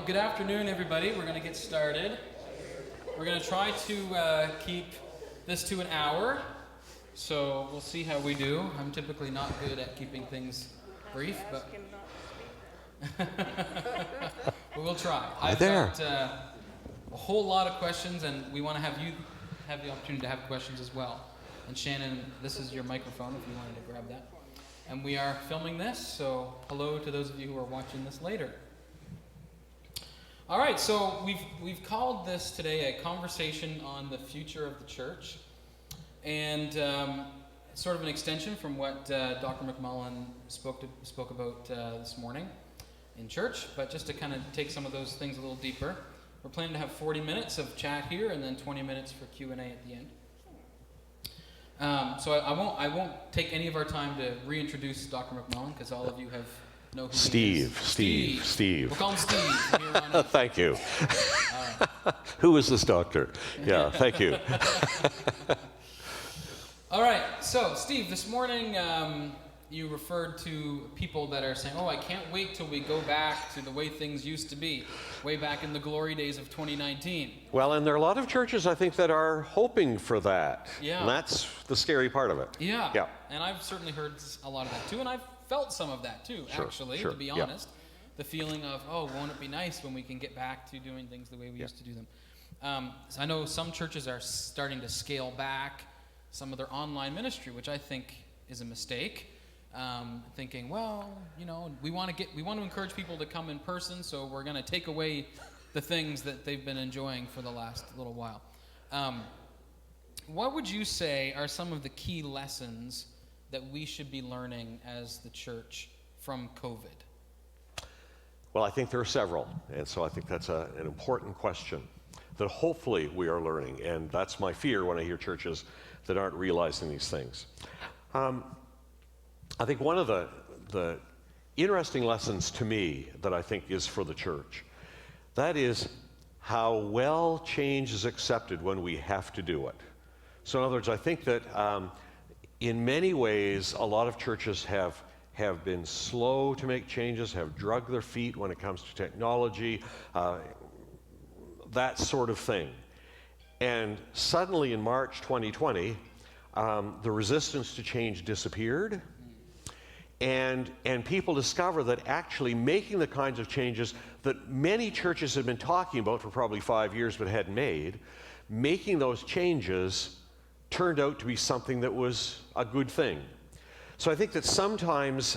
Well, good afternoon, everybody. We're going to get started. We're going to try to keep this to an hour, so we'll see how we do. I'm typically not good at keeping things brief, but we'll try. I've got a whole lot of questions, and we want to have you have the opportunity to have questions as well. And Shannon, this is your microphone if you wanted to grab that. And we are filming this, so hello to those of you who are watching this later. All right, so we've called this today a conversation on the future of the church, and sort of an extension from what Dr. McMullin spoke about this morning in church, but just to kind of take some of those things a little deeper. We're planning to have 40 minutes of chat here, and then 20 minutes for Q&A at the end. So I won't take any of our time to reintroduce Dr. McMullin, because all of you know who he is. Steve. We'll call him Steve from here on out. Thank you. Who is this doctor? Yeah, thank you. All right, so Steve, this morning you referred to people that are saying, I can't wait till we go back to the way things used to be, way back in the glory days of 2019. Well, and there are a lot of churches, I think, that are hoping for that. Yeah. And that's the scary part of it. Yeah. Yeah. And I've certainly heard a lot of that too, and I've felt some of that too, actually, to be honest. Yeah. The feeling of, won't it be nice when we can get back to doing things the way we used to do them. So I know some churches are starting to scale back some of their online ministry, which I think is a mistake. Thinking, we want to encourage people to come in person, so we're going to take away the things that they've been enjoying for the last little while. What would you say are some of the key lessons that we should be learning as the church from COVID? Well, I think there are several, and so I think that's an important question that hopefully we are learning, and that's my fear when I hear churches that aren't realizing these things. I think one of the interesting lessons to me that I think is for the church, that is how well change is accepted when we have to do it. So in other words, I think that in many ways, a lot of churches have been slow to make changes, have drugged their feet when it comes to technology, that sort of thing. And suddenly in March 2020, the resistance to change disappeared, and people discover that actually making the kinds of changes that many churches had been talking about for probably 5 years but hadn't made, making those changes turned out to be something that was a good thing. So I think that sometimes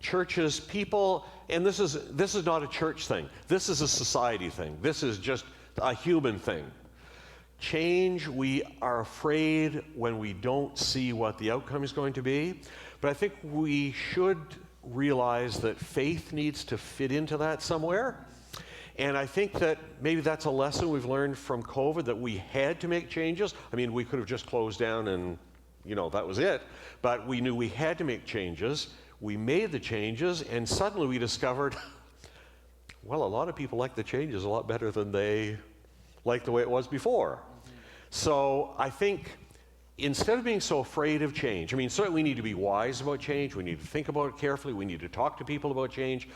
churches, people, and this is not a church thing. This is a society thing. This is just a human thing. Change, we are afraid when we don't see what the outcome is going to be. But I think we should realize that faith needs to fit into that somewhere. And I think that maybe that's a lesson we've learned from COVID, that we had to make changes. I mean, we could have just closed down and, that was it. But we knew we had to make changes. We made the changes, and suddenly we discovered, a lot of people like the changes a lot better than they like the way it was before. Mm-hmm. So I think instead of being so afraid of change, certainly we need to be wise about change. We need to think about it carefully. We need to talk to people about change.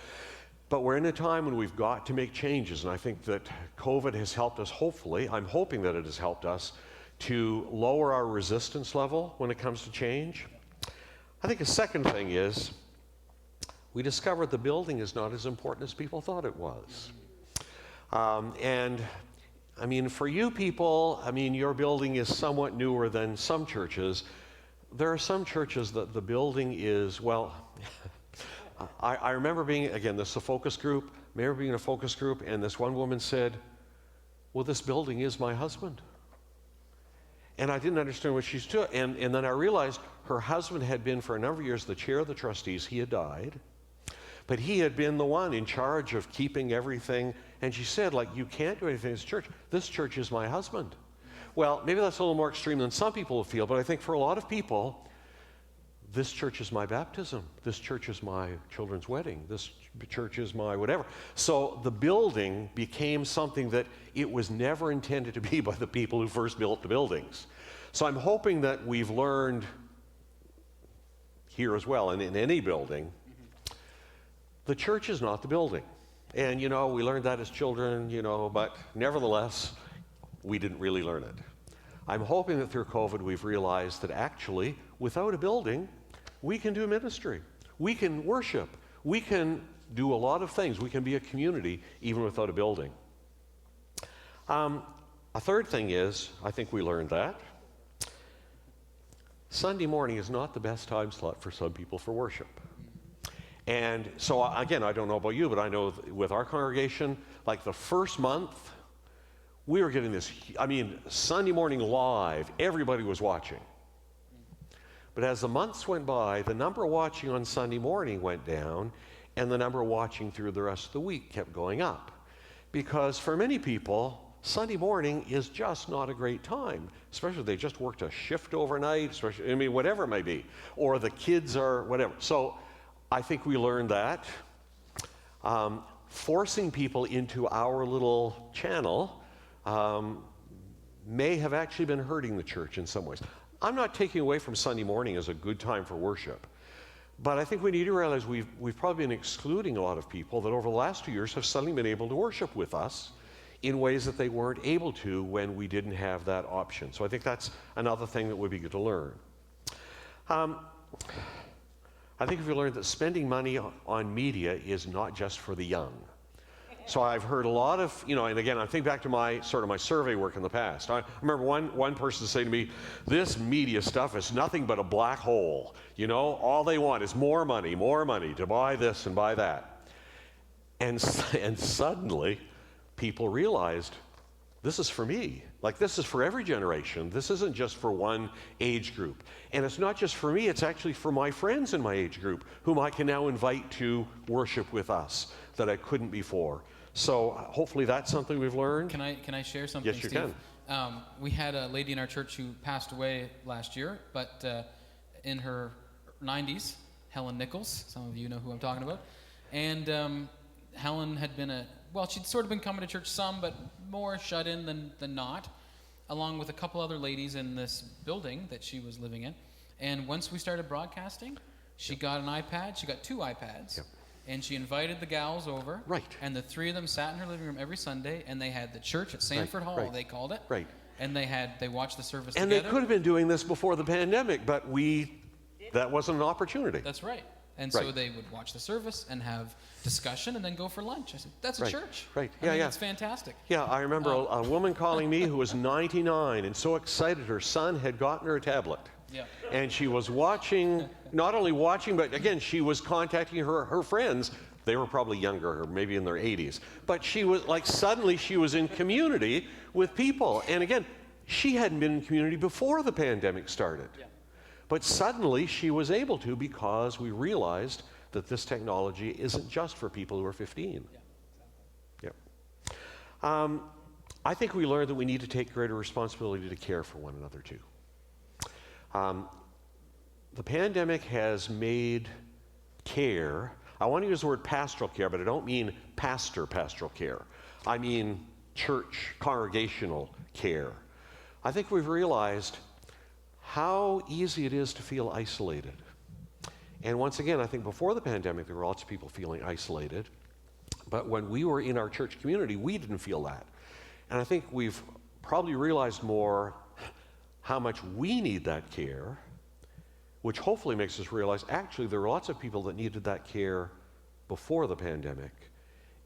But we're in a time when we've got to make changes, and I think that COVID has helped us, hopefully. I'm hoping that it has helped us to lower our resistance level when it comes to change. I think a second thing is we discovered the building is not as important as people thought it was. For you people, your building is somewhat newer than some churches. There are some churches that the building is, I remember being, again, this is a focus group, being in a focus group, and this one woman said, this building is my husband. And I didn't understand what she's doing. And then I realized her husband had been for a number of years the chair of the trustees. He had died. But he had been the one in charge of keeping everything. And she said, you can't do anything in this church. This church is my husband. Well, maybe that's a little more extreme than some people will feel, but I think for a lot of people, this church is my baptism. This church is my children's wedding. This church is my whatever. So the building became something that it was never intended to be by the people who first built the buildings. So I'm hoping that we've learned here as well, and in any building, the church is not the building. And, you know, we learned that as children, you know, but nevertheless, we didn't really learn it. I'm hoping that through COVID, we've realized that actually, without a building, we can do ministry. We can worship. We can do a lot of things. We can be a community even without a building. A third thing is, I think we learned that Sunday morning is not the best time slot for some people for worship. And so, again, I don't know about you, but I know with our congregation, like the first month, we were getting this, I mean, Sunday morning live, everybody was watching. But as the months went by, the number watching on Sunday morning went down, and the number watching through the rest of the week kept going up. Because for many people, Sunday morning is just not a great time, especially if they just worked a shift overnight, especially, I mean, whatever it may be, or the kids are whatever. So I think we learned that. Forcing people into our little channel may have actually been hurting the church in some ways. I'm not taking away from Sunday morning as a good time for worship, but I think we need to realize we've probably been excluding a lot of people that over the last 2 years have suddenly been able to worship with us in ways that they weren't able to when we didn't have that option. So I think that's another thing that would be good to learn. I think if we learned that spending money on media is not just for the young. So I've heard a lot of, you know, and again, I think back to my survey work in the past. I remember one person saying to me, this media stuff is nothing but a black hole. You know, all they want is more money to buy this and buy that. And suddenly, people realized, this is for me. Like, this is for every generation. This isn't just for one age group. And it's not just for me, it's actually for my friends in my age group, whom I can now invite to worship with us that I couldn't before. So hopefully that's something we've learned. Can I share something, Yes, you Steve? can. We had a lady in our church who passed away last year, but in her 90s, Helen Nichols, some of you know who I'm talking about. And Helen had been she'd sort of been coming to church some, but more shut in than not, along with a couple other ladies in this building that she was living in. And once we started broadcasting, she got an iPad. She got 2 iPads. Yep. And she invited the gals over. Right. And the 3 of them sat in her living room every Sunday, and they had the church at Sanford Hall, they called it. Right. And they watched the service and together. They could have been doing this before the pandemic, but that wasn't an opportunity. That's right. And so they would watch the service and have discussion and then go for lunch. I said, that's a church. Right. I mean, it's fantastic. Yeah, I remember a woman calling me who was 99 and so excited her son had gotten her a tablet. Yeah. And she was watching, not only watching, but again, she was contacting her friends. They were probably younger, or maybe in their 80s. But she was like, suddenly she was in community with people. And again, she hadn't been in community before the pandemic started. Yeah. But suddenly she was able to because we realized that this technology isn't just for people who are 15. Yeah. Yep. I think we learned that we need to take greater responsibility to care for one another too. The pandemic has made care, I want to use the word pastoral care, but I don't mean pastoral care. I mean church, congregational care. I think we've realized how easy it is to feel isolated. And once again, I think before the pandemic, there were lots of people feeling isolated. But when we were in our church community, we didn't feel that. And I think we've probably realized more how much we need that care, which hopefully makes us realize actually there are lots of people that needed that care before the pandemic.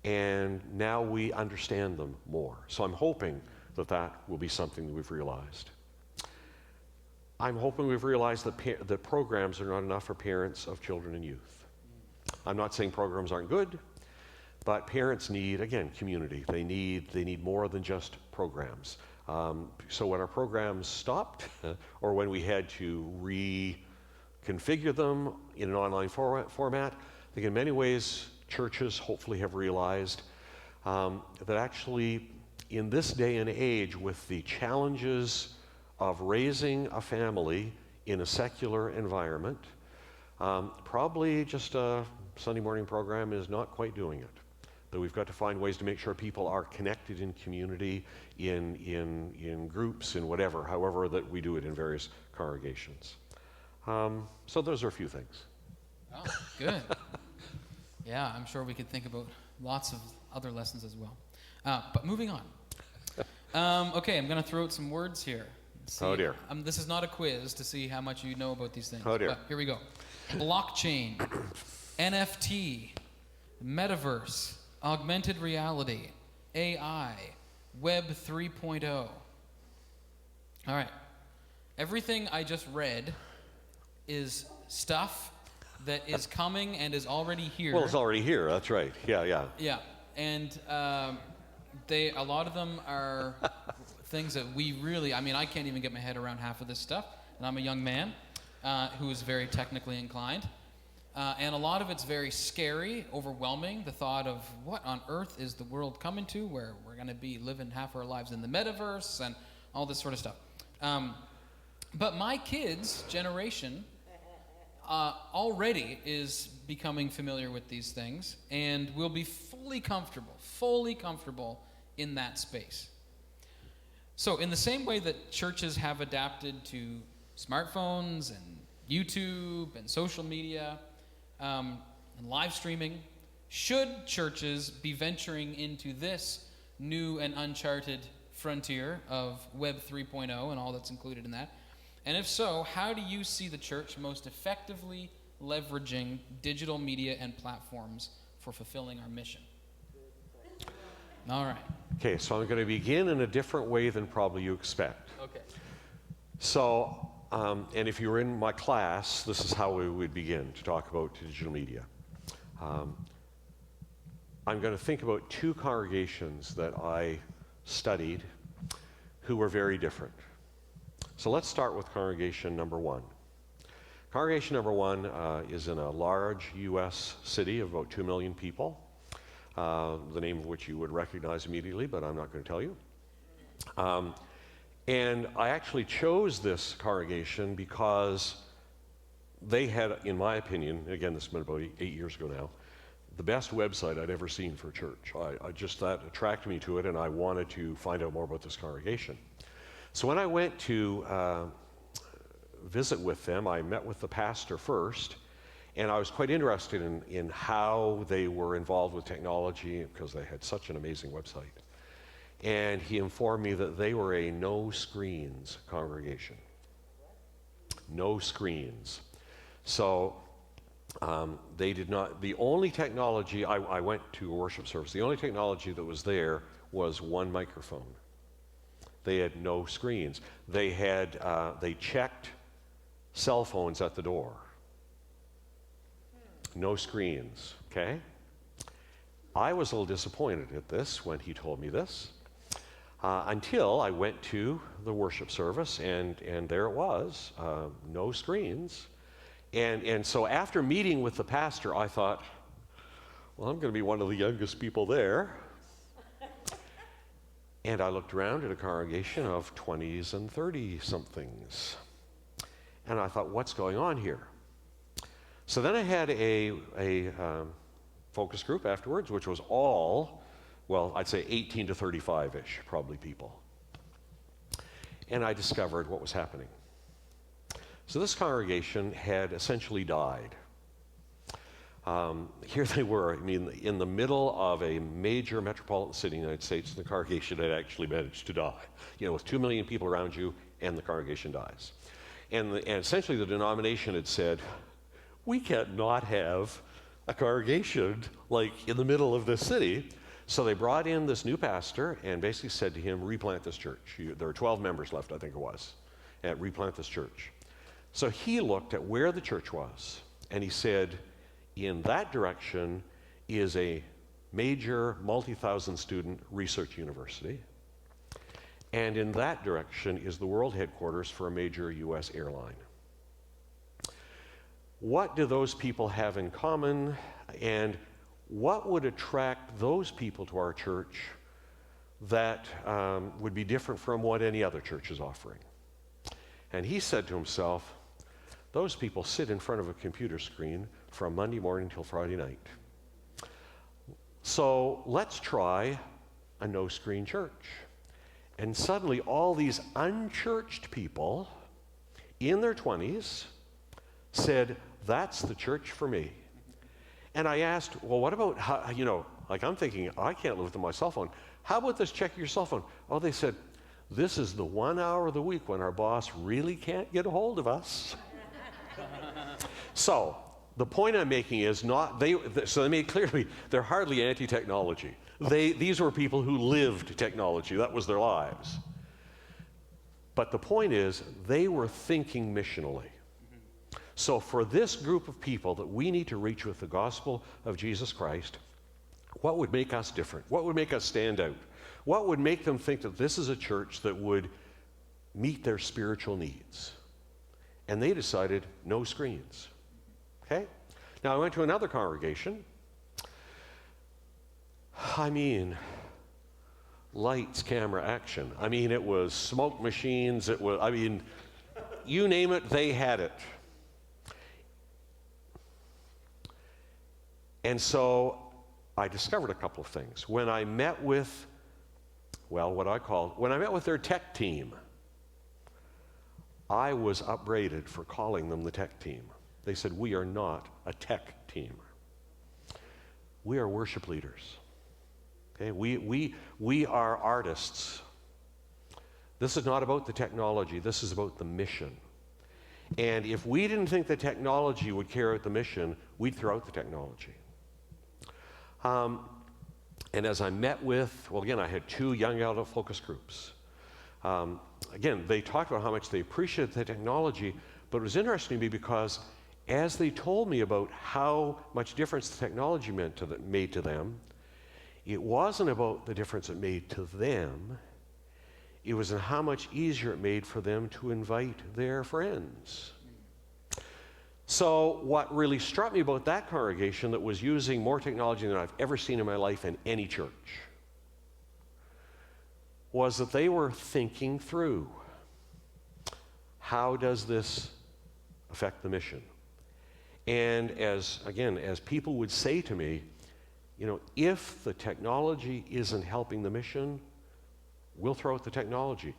And now we understand them more. So I'm hoping that will be something that we've realized. I'm hoping we've realized that programs are not enough for parents of children and youth. I'm not saying programs aren't good, but parents need, again, community. They need more than just programs. So when our programs stopped, or when we had to reconfigure them in an online format, I think in many ways churches hopefully have realized that actually in this day and age with the challenges of raising a family in a secular environment, probably just a Sunday morning program is not quite doing it. That we've got to find ways to make sure people are connected in community, in groups, in whatever, however that we do it in various congregations. So those are a few things. Oh, good. Yeah, I'm sure we could think about lots of other lessons as well. But moving on. Okay, I'm going to throw out some words here. Oh dear. This is not a quiz to see how much you know about these things. Oh dear. But here we go. Blockchain, NFT, metaverse, augmented reality, AI, Web 3.0. All right. Everything I just read is stuff that is coming and is already here. Well, it's already here. That's right. Yeah. Yeah, and a lot of them are things that we really, I can't even get my head around half of this stuff, and I'm a young man who is very technically inclined, and a lot of it's very scary, overwhelming, the thought of what on earth is the world coming to, where we're going to be living half our lives in the metaverse and all this sort of stuff. But my kids' generation already is becoming familiar with these things and will be fully comfortable in that space. So in the same way that churches have adapted to smartphones and YouTube and social media and live streaming, should churches be venturing into this new and uncharted frontier of Web 3.0 and all that's included in that? And if so, how do you see the church most effectively leveraging digital media and platforms for fulfilling our mission? All right. Okay, so I'm going to begin in a different way than probably you expect. Okay. So, and if you were in my class, this is how we would begin to talk about digital media. I'm going to think about two congregations that I studied who were very different. So let's start with congregation number one. Congregation number one is in a large U.S. city of about 2 million people, the name of which you would recognize immediately, but I'm not going to tell you. And I actually chose this congregation because they had, in my opinion, again, this has been about 8 years ago now, the best website I'd ever seen for a church. That attracted me to it, and I wanted to find out more about this congregation. So when I went to visit with them, I met with the pastor first, and I was quite interested in how they were involved with technology because they had such an amazing website. And he informed me that they were a no screens congregation. No screens. So they did not, the only technology, I went to a worship service, the only technology that was there was one microphone. They had no screens. They checked cell phones at the door. No screens, okay? I was a little disappointed at this when he told me this, until I went to the worship service, and there it was, no screens. And so after meeting with the pastor, I thought, well, I'm going to be one of the youngest people there. And I looked around at a congregation of 20s and 30-somethings. And I thought, what's going on here? So then I had a focus group afterwards, which was all, well, I'd say 18 to 35-ish, probably people. And I discovered what was happening. So this congregation had essentially died. Here they were, in the middle of a major metropolitan city in the United States, the congregation had actually managed to die. With 2 million people around you, and the congregation dies. And essentially the denomination had said, we can't not have a congregation like in the middle of this city. So they brought in this new pastor and basically said to him, replant this church. There are 12 members left, I think it was, and replant this church. So he looked at where the church was, and he said, in that direction is a major multi-thousand student research university, and in that direction is the world headquarters for a major U.S. airline. What do those people have in common, and what would attract those people to our church that would be different from what any other church is offering? And he said to himself, those people sit in front of a computer screen from Monday morning till Friday night. So let's try a no-screen church. And suddenly all these unchurched people in their 20s said, that's the church for me. And I asked, well, what about, how, like I'm thinking, I can't live without my cell phone. How about this check your cell phone? Oh, they said, this is the 1 hour of the week when our boss really can't get a hold of us. So the point I'm making is so they made clear to me, they're hardly anti-technology. These were people who lived technology. That was their lives. But the point is, they were thinking missionally. So for this group of people that we need to reach with the gospel of Jesus Christ, what would make us different? What would make us stand out? What would make them think that this is a church that would meet their spiritual needs? And they decided no screens. Okay? Now I went to another congregation. I mean, lights, camera, action. I mean, it was smoke machines. It was, you name it, they had it. And so I discovered a couple of things. When I met with, when I met with their tech team, I was upbraided for calling them the tech team. They said, we are not a tech team. We are worship leaders. Okay, we are artists. This is not about the technology. This is about the mission. And if we didn't think the technology would carry out the mission, we'd throw out the technology. And as I met with, again, I had 2 young adult focus groups. Again, they talked about how much they appreciated the technology, but it was interesting to me because as they told me about how much difference the technology made to them, it wasn't about the difference it made to them. It was in how much easier it made for them to invite their friends. So what really struck me about that congregation that was using more technology than I've ever seen in my life in any church was that they were thinking through, how does this affect the mission? And as people would say to me, if the technology isn't helping the mission, we'll throw out the technology.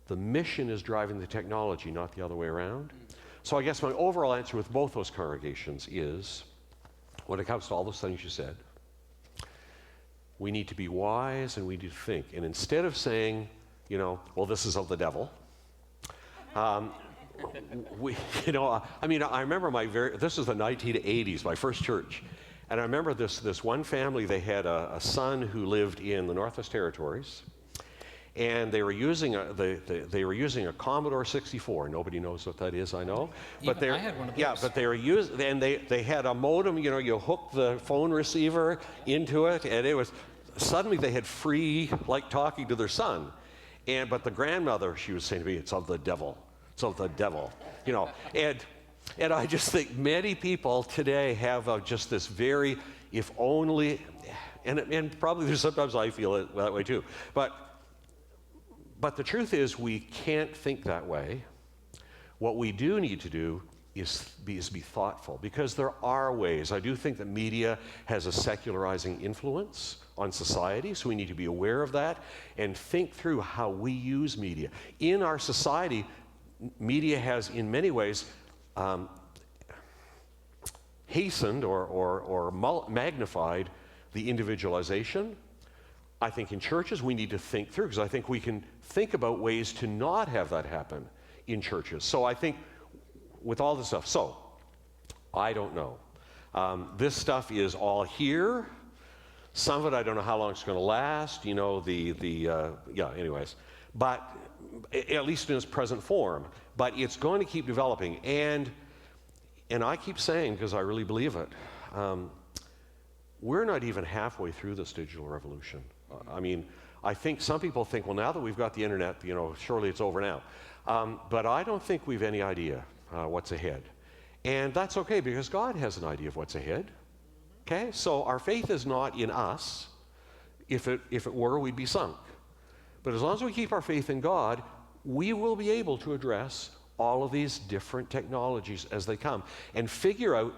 The mission is driving the technology, not the other way around. So I guess my overall answer with both those congregations is, when it comes to all those things you said, we need to be wise and we need to think. And instead of saying, this is of the devil, I remember this was the 1980s, my first church. And I remember this one family, they had a son who lived in the Northwest Territories. And they were using a Commodore 64. Nobody knows what that is, I know. But I had one of those. Yeah, but they were and they had a modem. You hook the phone receiver into it, and it was suddenly they had free talking to their son. But the grandmother, she was saying to me, "It's of the devil. It's of the devil." And I just think many people today have just this very, if only, and probably there's sometimes I feel it that way too, But the truth is, we can't think that way. What we do need to do is be thoughtful, because there are ways. I do think that media has a secularizing influence on society, so we need to be aware of that and think through how we use media. In our society, media has, in many ways, hastened or magnified the individualization. I think in churches we need to think through, because I think we can think about ways to not have that happen in churches. So I think with all this stuff, I don't know. This stuff is all here. Some of it I don't know how long it's going to last. Anyways. But at least in its present form. But it's going to keep developing. And I keep saying, because I really believe it, we're not even halfway through this digital revolution. I think some people think, well, now that we've got the internet, surely it's over now. But I don't think we've any idea what's ahead. And that's okay, because God has an idea of what's ahead. Okay? So our faith is not in us. If it were, we'd be sunk. But as long as we keep our faith in God, we will be able to address all of these different technologies as they come and figure out,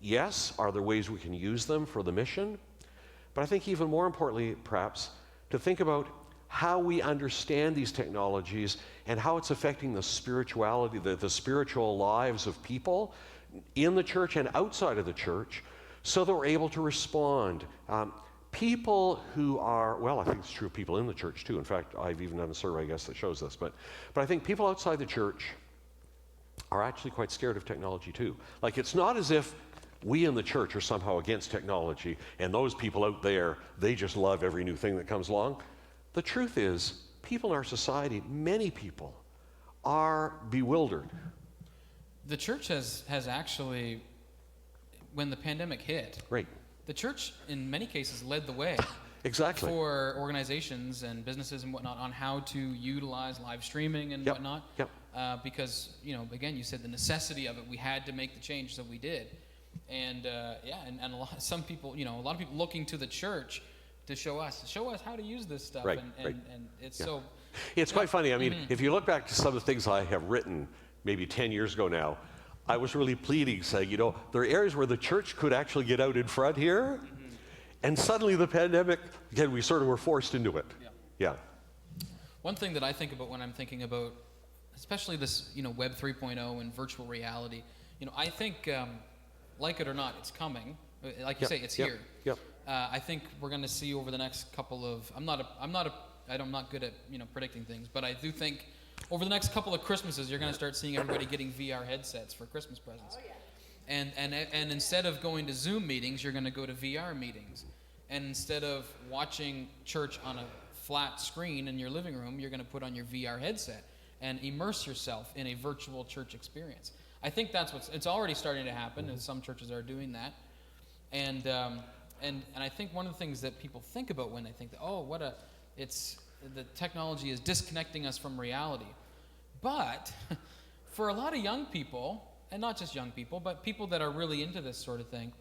yes, are there ways we can use them for the mission? But I think even more importantly, perhaps, to think about how we understand these technologies and how it's affecting the spirituality, the spiritual lives of people, in the church and outside of the church, so that we're able to respond. People who are, well, I think it's true of people in the church too. In fact, I've even done a survey, I guess, that shows this. But I think people outside the church are actually quite scared of technology too. Like, it's not as if we in the church are somehow against technology, and those people out there, they just love every new thing that comes along. The truth is, people in our society, many people, are bewildered. The church has actually, when the pandemic hit, Right. the church in many cases led the way. Exactly. For organizations and businesses and whatnot on how to utilize live streaming and whatnot. Yep. Because, again, you said the necessity of it. We had to make the change, so we did. And and a lot, some people, a lot of people looking to the church to show us how to use this stuff. Right, and it's so. It's quite funny. I mean, if you look back to some of the things I have written maybe 10 years ago now, I was really pleading, saying, there are areas where the church could actually get out in front here. And suddenly the pandemic, again, we sort of were forced into it. Yeah. One thing that I think about when I'm thinking about, especially this, Web 3.0 and virtual reality, I think, like it or not, it's coming. Like you say, it's here. Yep. I think we're going to see over the next couple of, I'm not good at, predicting things, but I do think over the next couple of Christmases, you're going to start seeing everybody getting VR headsets for Christmas presents. Oh, yeah. And instead of going to Zoom meetings, you're going to go to VR meetings. And instead of watching church on a flat screen in your living room, you're going to put on your VR headset and immerse yourself in a virtual church experience. I think it's already starting to happen, and some churches are doing that. And I think one of the things that people think about when they think that, the technology is disconnecting us from reality. But for a lot of young people, and not just young people, but people that are really into this sort of thing,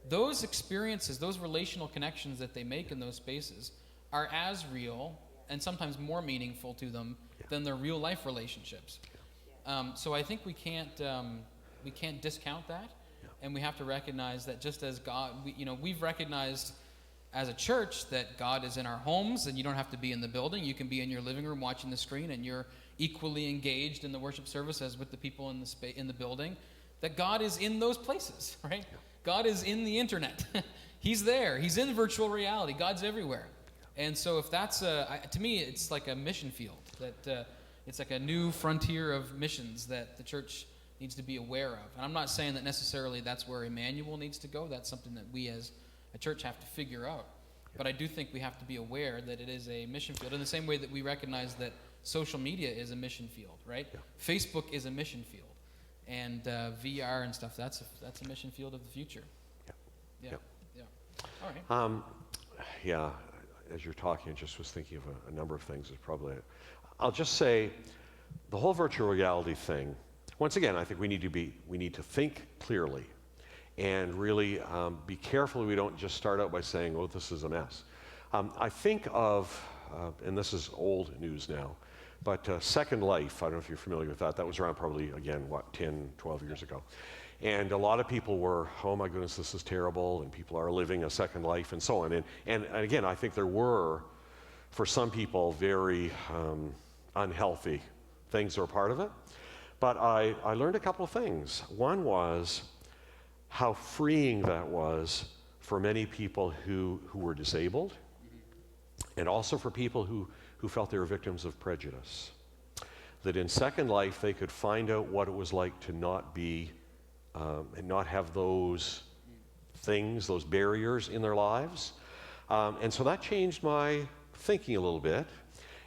those experiences, those relational connections that they make in those spaces are as real and sometimes more meaningful to them than their real life relationships. So I think we can't discount that, and we have to recognize that just as God, we've recognized as a church that God is in our homes, and you don't have to be in the building. You can be in your living room watching the screen, and you're equally engaged in the worship service as with the people in the building. That God is in those places, right? God is in the internet. He's there. He's in virtual reality. God's everywhere. And so if that's to me, it's like a mission field. That it's like a new frontier of missions that the church needs to be aware of. And I'm not saying that necessarily that's where Immanuel needs to go. That's something that we as a church have to figure out. But I do think we have to be aware that it is a mission field in the same way that we recognize that social media is a mission field, right? Yeah. Facebook is a mission field. And VR and stuff, that's a mission field of the future. Yeah. All right. As you're talking, I just was thinking of a number of things. I'll just say, the whole virtual reality thing, once again, I think we need to think clearly and really be careful we don't just start out by saying, this is a mess. I think of, and this is old news now, but Second Life, I don't know if you're familiar with that. That was around probably, again, 10, 12 years ago. And a lot of people were, oh my goodness, this is terrible, and people are living a second life and so on. And again, I think there were, for some people, very unhealthy things that were part of it. But I learned a couple of things. One was how freeing that was for many people who were disabled, and also for people who felt they were victims of prejudice. That in Second Life, they could find out what it was like to not be, and not have those things, those barriers in their lives. And so that changed my thinking a little bit.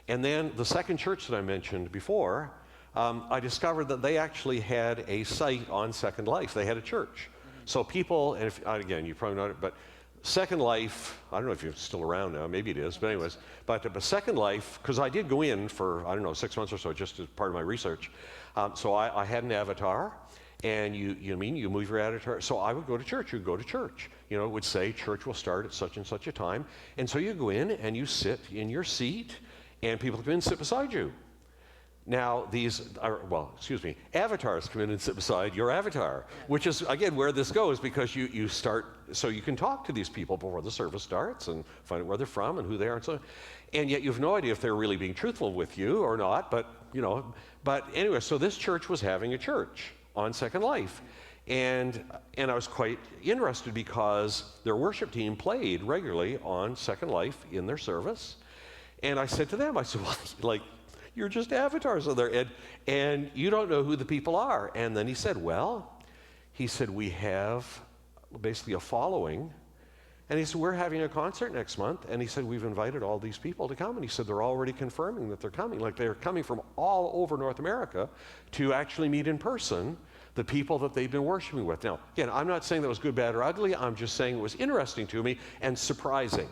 And then the second church that I mentioned before, I discovered that they actually had a site on Second Life. They had a church. So people, and again, you probably know it, but Second Life, I don't know if you're still around now, maybe it is, but anyways, but Second Life, because I did go in for, 6 months or so, just as part of my research. So I had an avatar, and you move your avatar. So I would go to church, you'd go to church. It would say church will start at such and such a time. And so you go in and you sit in your seat, and people come in and sit beside you. Now, avatars come in and sit beside your avatar, which is, again, where this goes, because you start, so you can talk to these people before the service starts and find out where they're from and who they are and so on. And yet you have no idea if they're really being truthful with you or not, but anyway, so this church was having a church on Second Life. And I was quite interested because their worship team played regularly on Second Life in their service. And I said to them, I said, well, like, you're just avatars on there, and you don't know who the people are. And then he said, we have basically a following. And he said, we're having a concert next month. And he said, we've invited all these people to come. And he said, they're already confirming that they're coming. Like, they're coming from all over North America to actually meet in person the people that they've been worshiping with. Now, again, I'm not saying that was good, bad, or ugly. I'm just saying it was interesting to me and surprising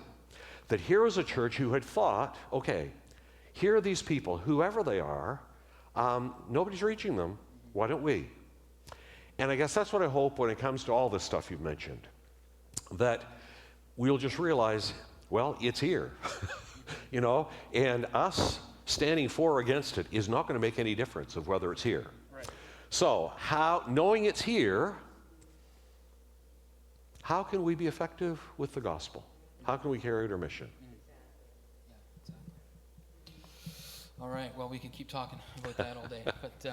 that here was a church who had thought, okay, here are these people, whoever they are, nobody's reaching them. Why don't we? And I guess that's what I hope when it comes to all this stuff you've mentioned, that we'll just realize, well, it's here, and us standing for or against it is not going to make any difference of whether it's here. Right. So, knowing it's here, how can we be effective with the gospel? How can we carry out our mission? Yeah, exactly. All right, well, we could keep talking about that all day, but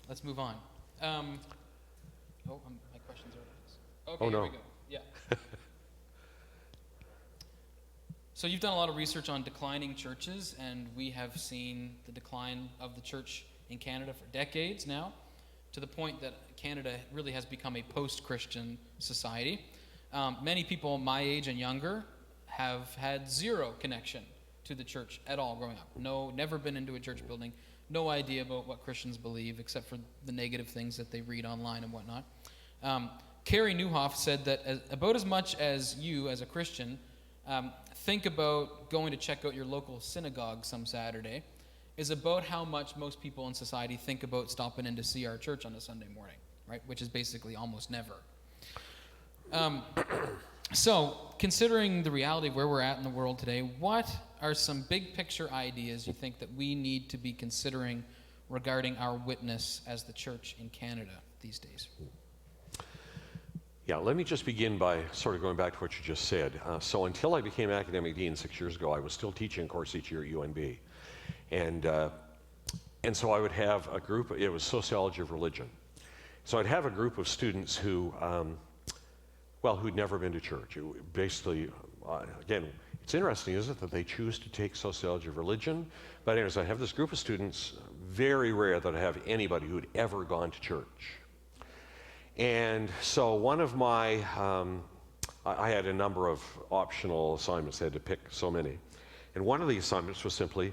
let's move on. My questions are okay, no. Here we go. Yeah. So you've done a lot of research on declining churches, and we have seen the decline of the church in Canada for decades now, to the point that Canada really has become a post-Christian society. Many people my age and younger have had zero connection to the church at all growing up. Never been into a church building, no idea about what Christians believe except for the negative things that they read online and whatnot. Carrie Newhoff said that about as much as you, as a Christian, think about going to check out your local synagogue some Saturday is about how much most people in society think about stopping in to see our church on a Sunday morning, right? Which is basically almost never. So, considering the reality of where we're at in the world today, what are some big picture ideas you think that we need to be considering regarding our witness as the church in Canada these days? Yeah, let me just begin by sort of going back to what you just said. So until I became academic dean 6 years ago, I was still teaching a course each year at UNB. And so I would have a group, it was sociology of religion. So I'd have a group of students who, who'd never been to church. Basically, again, it's interesting, isn't it, that they choose to take sociology of religion. But anyways, I have this group of students, very rare that I have anybody who'd ever gone to church. And so one of my, I had a number of optional assignments. I had to pick so many. And one of the assignments was simply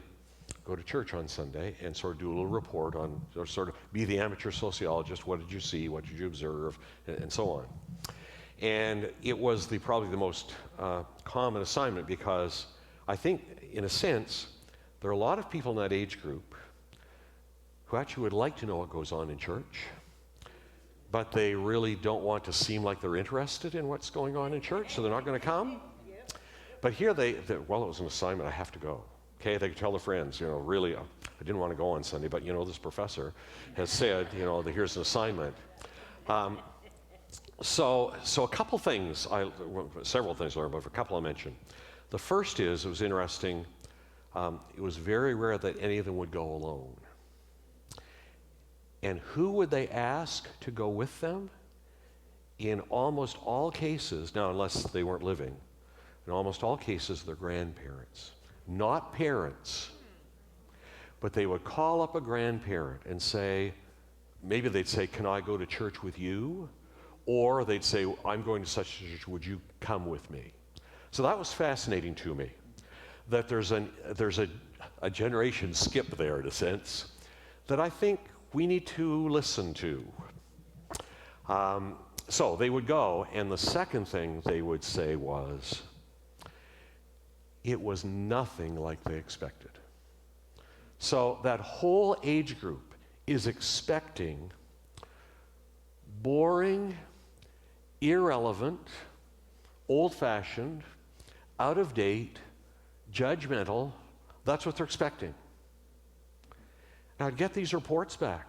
go to church on Sunday and sort of do a little report on, or sort of be the amateur sociologist. What did you see? What did you observe? And so on. And it was probably the most common assignment because I think, in a sense, there are a lot of people in that age group who actually would like to know what goes on in church, but they really don't want to seem like they're interested in what's going on in church, so they're not going to come. But here it was an assignment, I have to go. Okay, they could tell their friends, really, I didn't want to go on Sunday, but this professor has said, here's an assignment. So a couple things, several things I learned, but a couple I mentioned. The first is, it was interesting, it was very rare that any of them would go alone. And who would they ask to go with them? In almost all cases, now unless they weren't living, in almost all cases, their grandparents. Not parents. But they would call up a grandparent and say, maybe they'd say, can I go to church with you? Or they'd say, I'm going to such a church, would you come with me? So that was fascinating to me, that there's a generation skip there, in a sense, that I think we need to listen to. So they would go, and the second thing they would say was, it was nothing like they expected. So that whole age group is expecting boring, irrelevant, old-fashioned, out-of-date, judgmental. That's what they're expecting. And I'd get these reports back.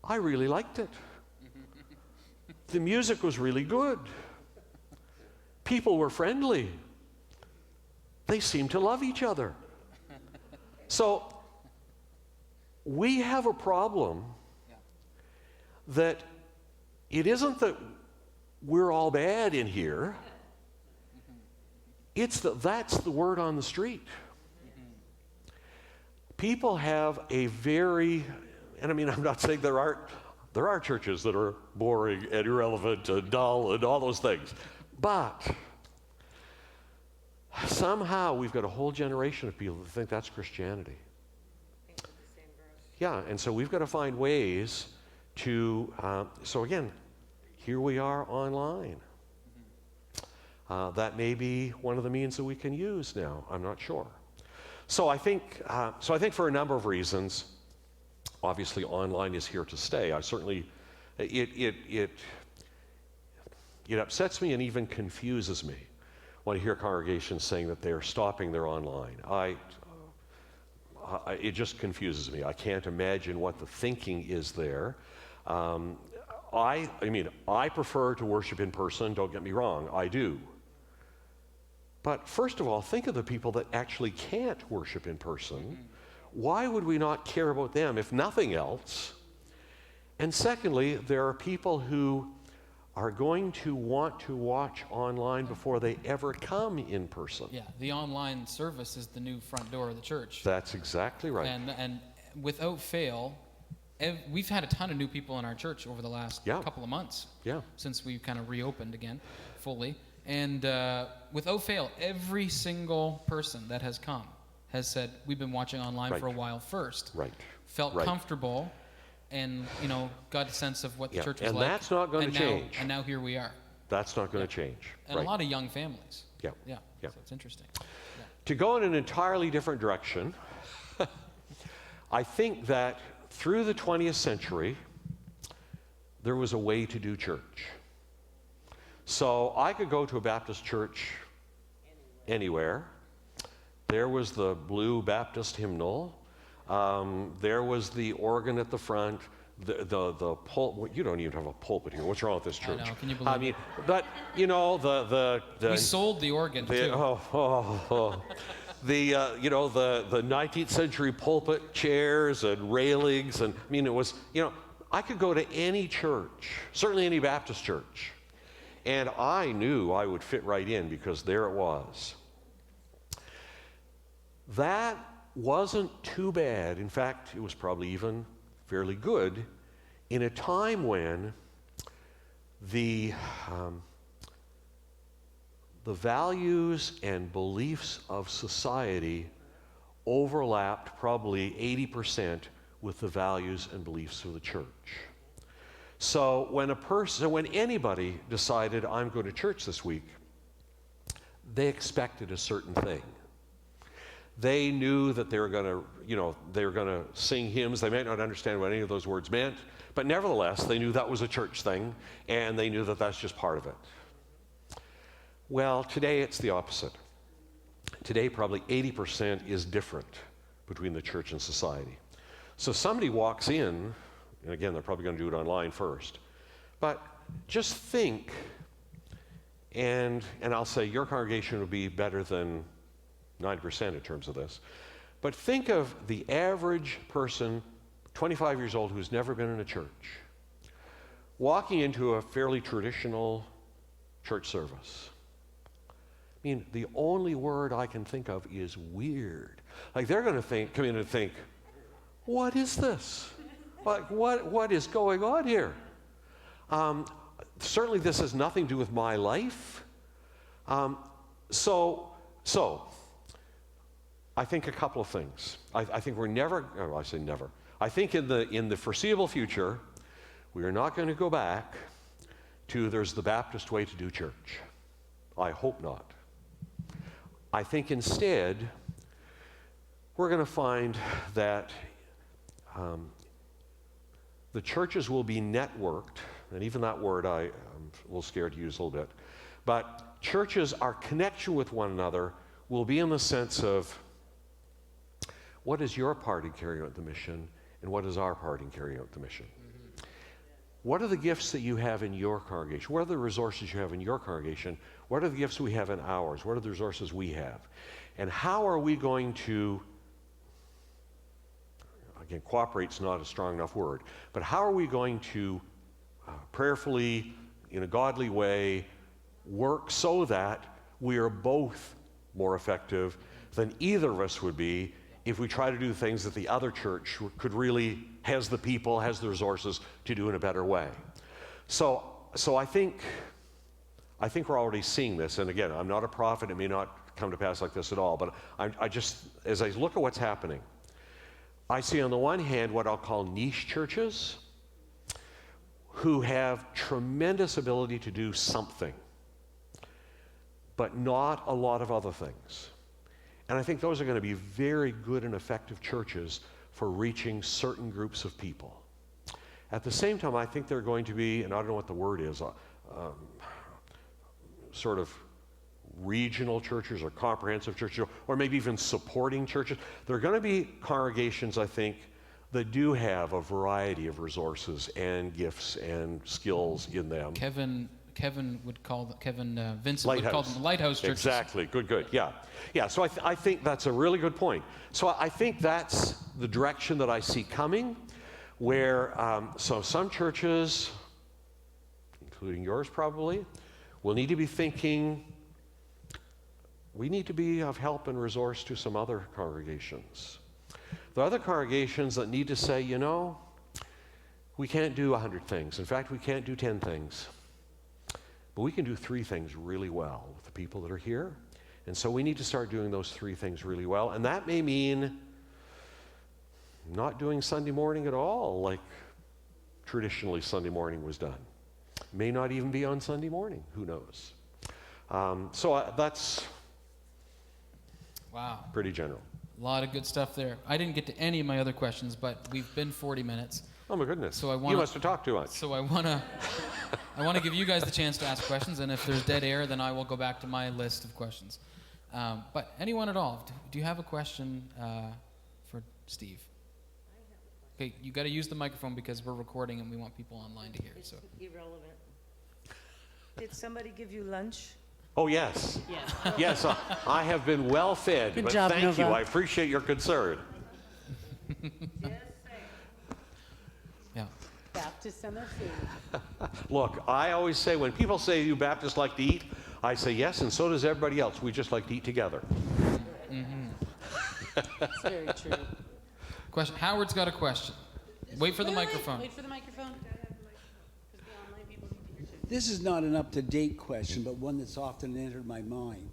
I really liked it. The music was really good. People were friendly. They seemed to love each other. So we have a problem that it isn't that we're all bad in here. It's that's the word on the street. People have a very, and I mean, I'm not saying there are churches that are boring and irrelevant and dull and all those things, but somehow we've got a whole generation of people that think that's Christianity. Yeah, and so we've got to find ways to, so again, here we are online. That may be one of the means that we can use now. I'm not sure. So I think for a number of reasons, obviously online is here to stay. I certainly, it upsets me and even confuses me when I hear congregations saying that they're stopping their online. It just confuses me. I can't imagine what the thinking is there. I mean, I prefer to worship in person, don't get me wrong, I do. But first of all, think of the people that actually can't worship in person. Why would we not care about them, if nothing else? And secondly, there are people who are going to want to watch online before they ever come in person. Yeah, the online service is the new front door of the church. That's exactly right. And without fail, we've had a ton of new people in our church over the last couple of months. Yeah. Since we kind of reopened again fully. And without fail, every single person that has come has said, we've been watching online for a while first. Right. Felt comfortable and, got a sense of what the church was and like. And that's not going to change. And now here we are. That's not going to change. And a lot of young families. Yeah. Yeah. Yeah. So it's interesting. Yeah. To go in an entirely different direction, I think that through the 20th century, there was a way to do church. So I could go to a Baptist church anywhere. There was the blue Baptist hymnal. There was the organ at the front. The pulpit. You don't even have a pulpit here. What's wrong with this church? I know. Can you believe it? mean, but the we sold the organ too. The 19th century pulpit chairs and railings, and I mean, it was, I could go to any church, certainly any Baptist church, and I knew I would fit right in because there it was. That wasn't too bad. In fact, it was probably even fairly good in a time when the values and beliefs of society overlapped probably 80% with the values and beliefs of the church. So when anybody decided, I'm going to church this week, they expected a certain thing. They knew that they were going to sing hymns. They might not understand what any of those words meant, but nevertheless, they knew that was a church thing, and they knew that that's just part of it. Well, today it's the opposite. Today, probably 80% is different between the church and society. So somebody walks in, and again, they're probably going to do it online first, but just think, and I'll say your congregation will be better than 9% in terms of this, but think of the average person, 25 years old, who's never been in a church, walking into a fairly traditional church service. I mean, the only word I can think of is weird. Like they're going to come in and think, what is this? Like what is going on here? Certainly this has nothing to do with my life. So I think a couple of things. I think we're never, I say never. I think in the foreseeable future, we are not going to go back to there's the Baptist way to do church. I hope not. I think instead, we're going to find that the churches will be networked, and even that word I'm a little scared to use a little bit, but churches, our connection with one another will be in the sense of what is your part in carrying out the mission, and what is our part in carrying out the mission? Mm-hmm. What are the gifts that you have in your congregation? What are the resources you have in your congregation? What are the gifts we have in ours? What are the resources we have? And how are we going to, again, cooperate's not a strong enough word, but how are we going to prayerfully, in a godly way, work so that we are both more effective than either of us would be if we try to do things that the other church could really, has the people, has the resources to do in a better way. So I think we're already seeing this. And again, I'm not a prophet. It may not come to pass like this at all. But I just, as I look at what's happening, I see on the one hand what I'll call niche churches who have tremendous ability to do something, but not a lot of other things. And I think those are going to be very good and effective churches for reaching certain groups of people. At the same time, I think they're going to be, and I don't know what the word is, sort of regional churches or comprehensive churches, or maybe even supporting churches. There are going to be congregations, I think, that do have a variety of resources and gifts and skills in them. Vincent would call them lighthouse churches. Exactly. Good. Yeah. So I think that's a really good point. So I think that's the direction that I see coming, where so some churches, including yours probably, will need to be thinking, we need to be of help and resource to some other congregations. There are other congregations that need to say, we can't do 100 things. In fact, we can't do 10 things. But we can do 3 things really well with the people that are here. And so we need to start doing those 3 things really well. And that may mean not doing Sunday morning at all, like traditionally Sunday morning was done. May not even be on Sunday morning. Who knows? That's wow, pretty general. A lot of good stuff there. I didn't get to any of my other questions, but we've been 40 minutes. Oh my goodness. So you must have talked too much. So I want to give you guys the chance to ask questions, and if there's dead air, then I will go back to my list of questions. But anyone at all, do you have a question for Steve? Okay, you got to use the microphone because we're recording and we want people online to hear. It's irrelevant. Did somebody give you lunch? Oh, yes. Yeah. Yes, I have been well fed, Good but job, thank Nova. you. I appreciate your concern. Yeah. Baptists and their food. Look, I always say, when people say you Baptists like to eat, I say yes, and so does everybody else. We just like to eat together. That's very true. Question. Howard's got a question. Wait for the microphone. Wait for the microphone. This is not an up-to-date question, but one that's often entered my mind.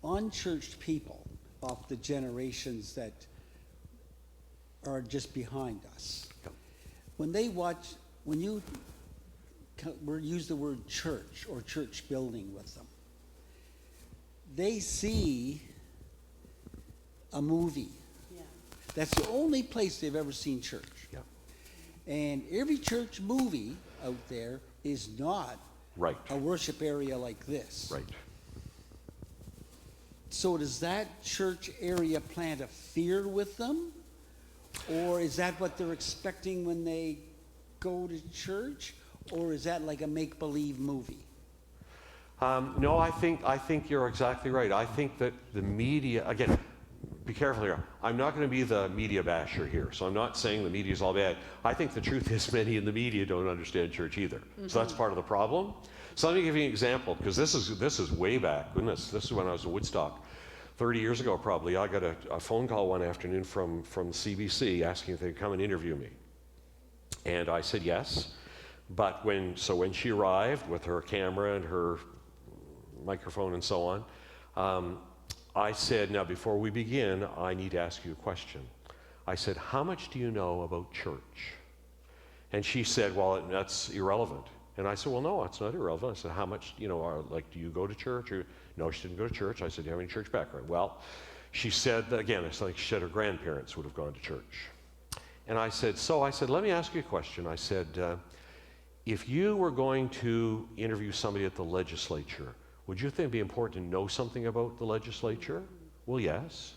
Unchurched people of the generations that are just behind us, when they watch, when you use the word church or church building with them, they see a movie. Yeah. That's the only place they've ever seen church. Yeah. And every church movie out there is not Right. a worship area like this. Right. So does that church area plant a fear with them? Or is that what they're expecting when they go to church? Or is that like a make-believe movie? No, I think you're exactly right. I think that the media, again, be careful here. I'm not going to be the media basher here, so I'm not saying the media is all bad. I think the truth is many in the media don't understand church either. So that's part of the problem. So let me give you an example, because this is way back. Goodness, this is when I was in Woodstock. 30 years ago, probably, I got a phone call one afternoon from CBC asking if they'd come and interview me. And I said yes. But when she arrived with her camera and her microphone and so on, I said, now before we begin, I need to ask you a question. I said, how much do you know about church? And she said, well, that's irrelevant. And I said, well, no, it's not irrelevant. I said, how much, do you go to church? Or, no, she didn't go to church. I said, do you have any church background? Well, she said, again, it's like she said her grandparents would have gone to church. And I said, let me ask you a question. I said, if you were going to interview somebody at the legislature, would you think it'd be important to know something about the legislature? Well, yes.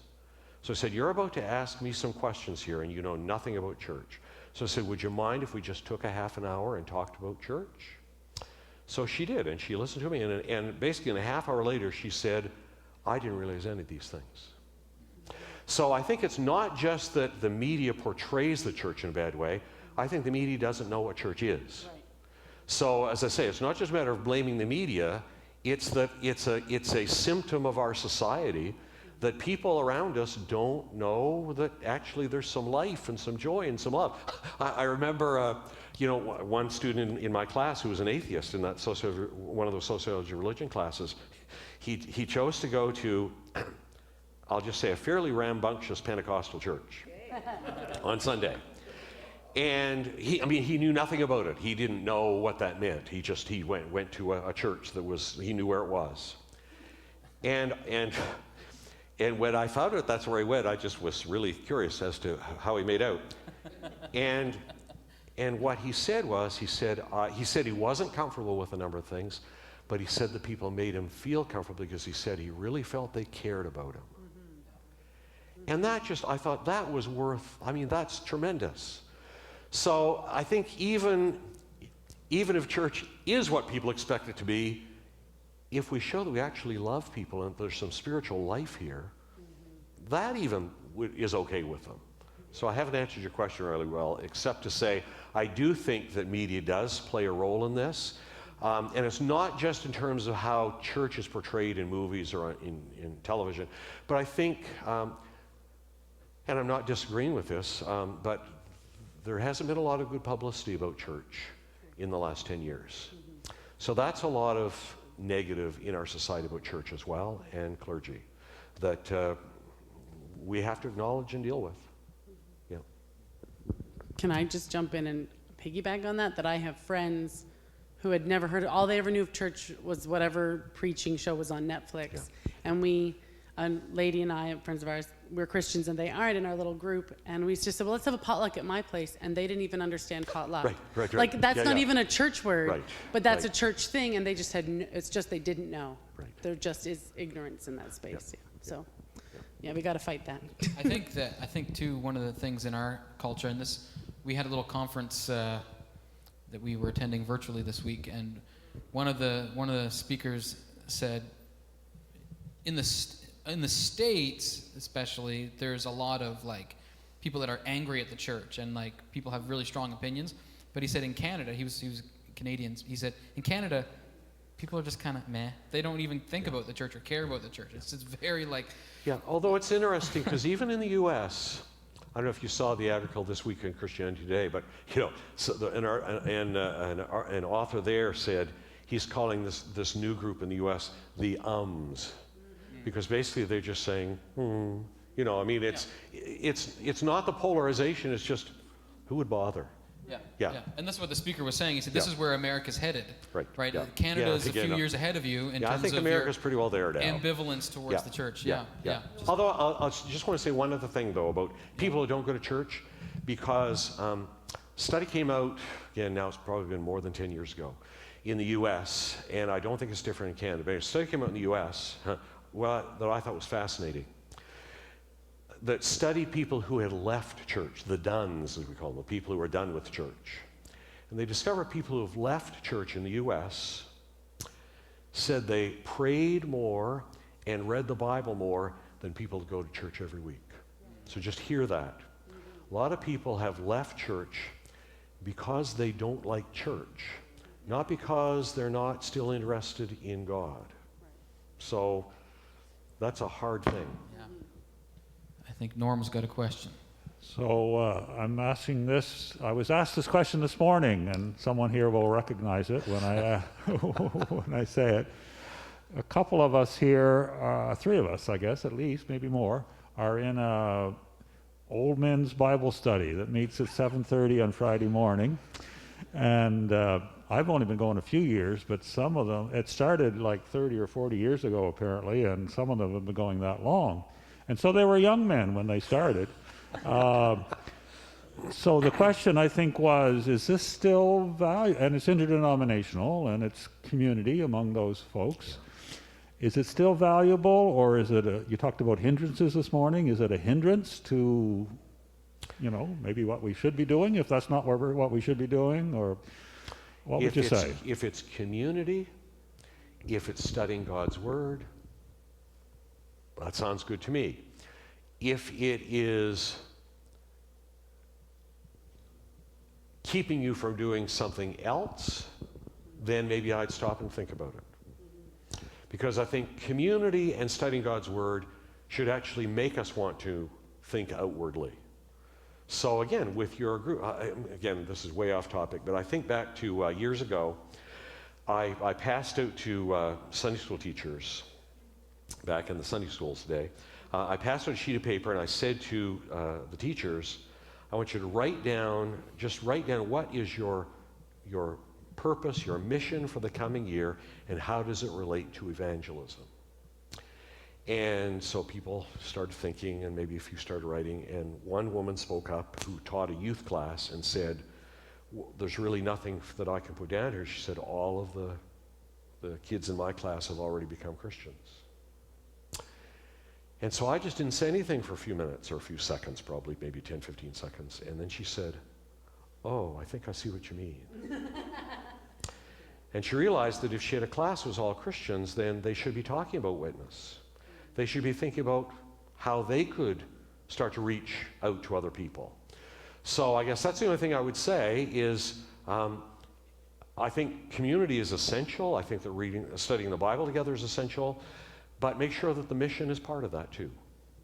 So I said, you're about to ask me some questions here and you know nothing about church. So I said, would you mind if we just took a half an hour and talked about church? So she did, and she listened to me, and basically a half hour later she said, I didn't realize any of these things. So I think it's not just that the media portrays the church in a bad way. I think the media doesn't know what church is. Right. So as I say, it's not just a matter of blaming the media. It's that it's a symptom of our society that people around us don't know that actually there's some life and some joy and some love. I remember, one student in my class who was an atheist in that one of those sociology religion classes. He chose to go to, I'll just say, a fairly rambunctious Pentecostal church on Sunday. And he knew nothing about it. He didn't know what that meant. He went to a church he knew where it was. And when I found out that's where he went, I just was really curious as to how he made out. And what he said was, he said he wasn't comfortable with a number of things, but he said the people made him feel comfortable because he said he really felt they cared about him. And I thought that was that's tremendous. So I think even if church is what people expect it to be, if we show that we actually love people and there's some spiritual life here, that even is okay with them. So I haven't answered your question really well, except to say I do think that media does play a role in this. And it's not just in terms of how church is portrayed in movies or in television, but I think, and I'm not disagreeing with this, but there hasn't been a lot of good publicity about church in the last 10 years. So that's a lot of negative in our society about church as well, and clergy, that we have to acknowledge and deal with. Yeah. Can I just jump in and piggyback on that? That I have friends who had never heard, all they ever knew of church was whatever preaching show was on Netflix. Yeah. And a lady and I, friends of ours, we're Christians and they aren't, in our little group, and we just said, well, let's have a potluck at my place, and they didn't even understand potluck. Right. Like, that's not even a church word, but that's a right. church thing, and they just it's just they didn't know. Right. There just is ignorance in that space. Yep. Yeah. So, yeah, we got to fight that. I think too, one of the things in our culture, and we had a little conference that we were attending virtually this week, and one of the speakers said, in the States especially, there's a lot of people that are angry at the church, and people have really strong opinions. But he said in Canada, he was Canadian. He said in Canada, people are just kind of meh. They don't even think about the church or care about the church. It's very Yeah, although it's interesting because even in the U.S., I don't know if you saw the article this week in Christianity Today, but an author there said he's calling this new group in the U.S. the ums. Because basically they're just saying, it's not the polarization, it's just, who would bother? Yeah. And that's what the speaker was saying. He said, this is where America's headed. Right? Yeah. Canada is a few years ahead of you in terms I think of America's pretty well there now. Ambivalence towards the church. Yeah. Although I just want to say one other thing, though, about people who don't go to church, because study came out, again, now it's probably been more than 10 years ago, in the U.S., and I don't think it's different in Canada, but a study came out in the U.S., that I thought was fascinating, that studied people who had left church, the dones, as we call them, the people who were done with church. And they discovered people who have left church in the U.S. said they prayed more and read the Bible more than people who go to church every week. So just hear that. A lot of people have left church because they don't like church, not because they're not still interested in God. So that's a hard thing. Yeah. I think Norm's got a question. So I'm asking this. I was asked this question this morning, and someone here will recognize it when I say it. A couple of us here, three of us, I guess, at least, maybe more, are in a old men's Bible study that meets at 7:30 on Friday morning, and I've only been going a few years, but some of them, it started 30 or 40 years ago apparently, and some of them have been going that long. And so they were young men when they started. So the question I think was, is this still valuable? And it's interdenominational and it's community among those folks. Is it still valuable, or is it you talked about hindrances this morning, is it a hindrance to, maybe what we should be doing, if that's not what we should be doing, or what would you say? If it's community, if it's studying God's Word, that sounds good to me. If it is keeping you from doing something else, then maybe I'd stop and think about it. Because I think community and studying God's Word should actually make us want to think outwardly. So again, with your group, again, this is way off topic, but I think back to years ago, I passed out to Sunday school teachers back in the Sunday schools today. I passed out a sheet of paper and I said to the teachers, I want you to just write down what is your purpose, your mission for the coming year, and how does it relate to evangelism? And so people started thinking, and maybe a few started writing, and one woman spoke up who taught a youth class and said, there's really nothing that I can put down here. She said, all of the kids in my class have already become Christians. And so I just didn't say anything for a few minutes, or a few seconds, probably maybe 10, 15 seconds. And then she said, oh, I think I see what you mean. And she realized that if she had a class that was all Christians, then they should be talking about witness. They should be thinking about how they could start to reach out to other people. So I guess that's the only thing I would say is I think community is essential. I think that studying the Bible together is essential. But make sure that the mission is part of that too.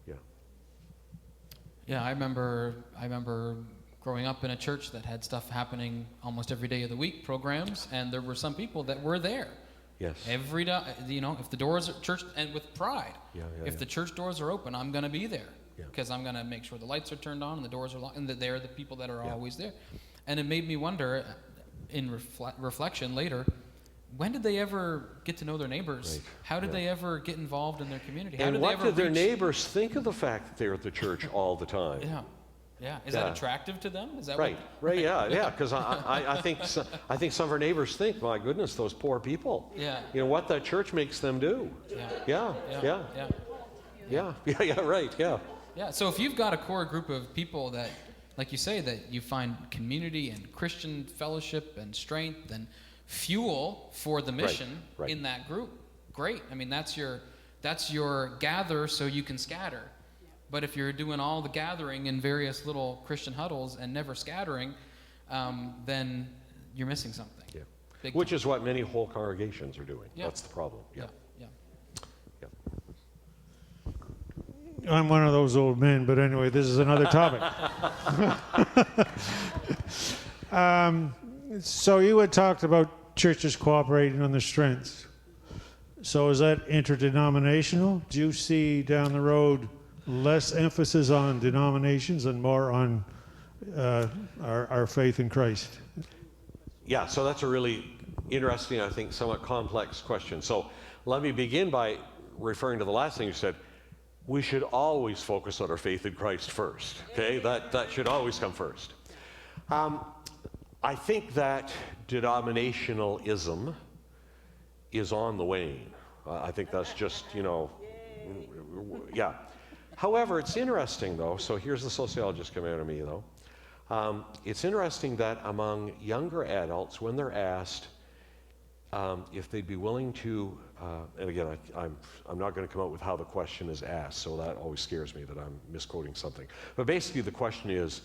Yeah. Yeah, I remember growing up in a church that had stuff happening almost every day of the week, programs, and there were some people that were there. Yes. Every day, if the doors are church, and with pride, if the church doors are open, I'm going to be there because I'm going to make sure the lights are turned on and the doors are locked, and that they're the people that are always there. And it made me wonder, in reflection later, when did they ever get to know their neighbors? Right. How did they ever get involved in their community? How And did what they ever did their reach? neighbors think of the fact that they're at the church all the time? Yeah. Is that attractive to them? Is that Right. Yeah. Because I think some of our neighbors think, my goodness, those poor people. Yeah. What that church makes them do. Yeah. Right. Yeah. So if you've got a core group of people that, like you say, that you find community and Christian fellowship and strength and fuel for the mission in that group, great. I mean, that's your gather so you can scatter. But if you're doing all the gathering in various little Christian huddles and never scattering, then you're missing something. Yeah. Which is what many whole congregations are doing. Yeah. That's the problem. Yeah. I'm one of those old men, but anyway, this is another topic. So you had talked about churches cooperating on their strengths. So is that interdenominational? Do you see down the road less emphasis on denominations and more on our faith in Christ? Yeah, so that's a really interesting, I think, somewhat complex question. So let me begin by referring to the last thing you said. We should always focus on our faith in Christ first, okay? That should always come first. I think that denominationalism is on the wane. I think that's just, yeah. However, it's interesting, though, so here's the sociologist coming out of me, though. It's interesting that among younger adults, when they're asked if they'd be willing to, and again, I'm not going to come out with how the question is asked, so that always scares me that I'm misquoting something. But basically, the question is,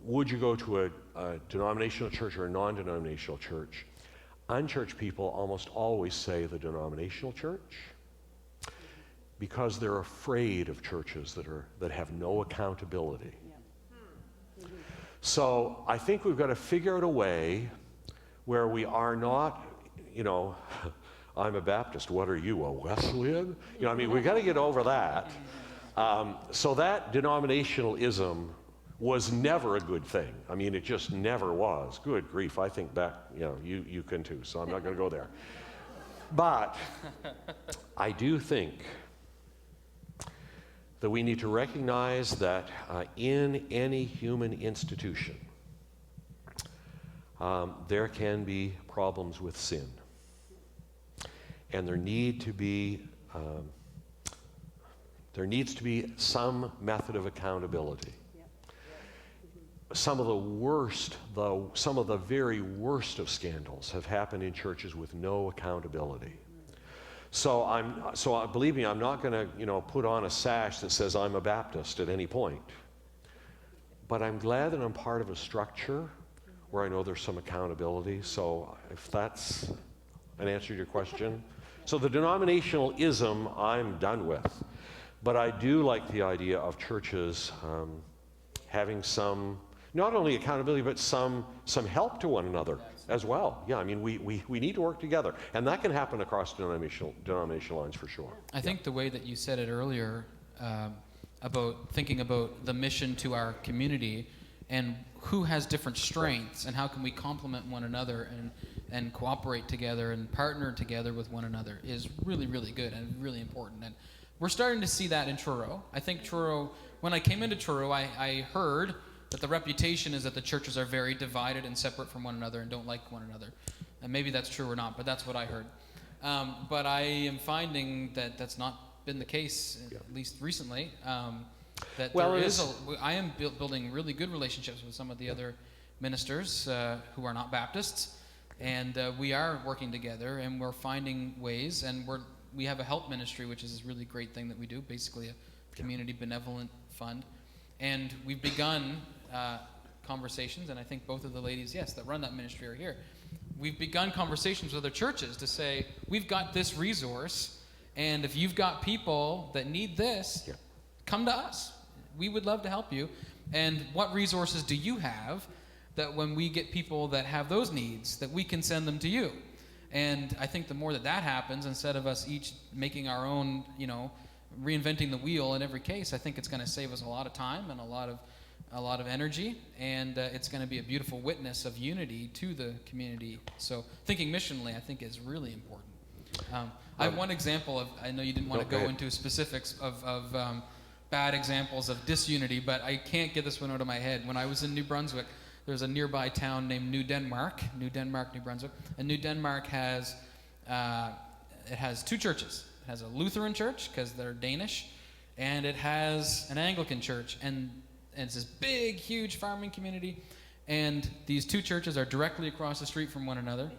would you go to a denominational church or a non-denominational church? Unchurched people almost always say the denominational church because they're afraid of churches that have no accountability. So I think we've got to figure out a way where we are not, I'm a Baptist, what are you, a Wesleyan? We've got to get over that. So that denominationalism was never a good thing. It just never was. Good grief, I think back, you can too, so I'm not going to go there. But I do think that we need to recognize that in any human institution, there can be problems with sin. And there needs to be some method of accountability. Some of the very worst of scandals have happened in churches with no accountability. So believe me, I'm not going to, put on a sash that says I'm a Baptist at any point. But I'm glad that I'm part of a structure where I know there's some accountability. So if that's an answer to your question. So the denominationalism I'm done with. But I do like the idea of churches having some, not only accountability, but some help to one another as well. Yeah, I mean, we need to work together. And that can happen across denominational lines for sure. I think the way that you said it earlier about thinking about the mission to our community and who has different strengths and how can we complement one another and cooperate together and partner together with one another is really, really good and really important. And we're starting to see that in Truro. I think Truro, when I came into Truro, I heard that the reputation is that the churches are very divided and separate from one another and don't like one another. And maybe that's true or not, but that's what I heard. But I am finding that that's not been the case, at least recently. That Well, there is I am building really good relationships with some of the other ministers who are not Baptists, and we are working together, and we're finding ways, and we have a help ministry, which is a really great thing that we do, basically a community benevolent fund, and we've begun conversations, and I think both of the ladies, that run that ministry are here. We've begun conversations with other churches to say, we've got this resource, and if you've got people that need this, come to us. We would love to help you. And what resources do you have that when we get people that have those needs, that we can send them to you? And I think the more that happens, instead of us each making our own, reinventing the wheel in every case, I think it's going to save us a lot of time and a lot of energy, and it's going to be a beautiful witness of unity to the community. So thinking missionally, I think, is really important. I have one example of, I know you didn't want to go into specifics of bad examples of disunity, but I can't get this one out of my head. When I was in New Brunswick, there's a nearby town named New Denmark, New Brunswick, and New Denmark has two churches. It has a Lutheran church, because they're Danish, and it has an Anglican church, and it's this big, huge farming community, and these two churches are directly across the street from one another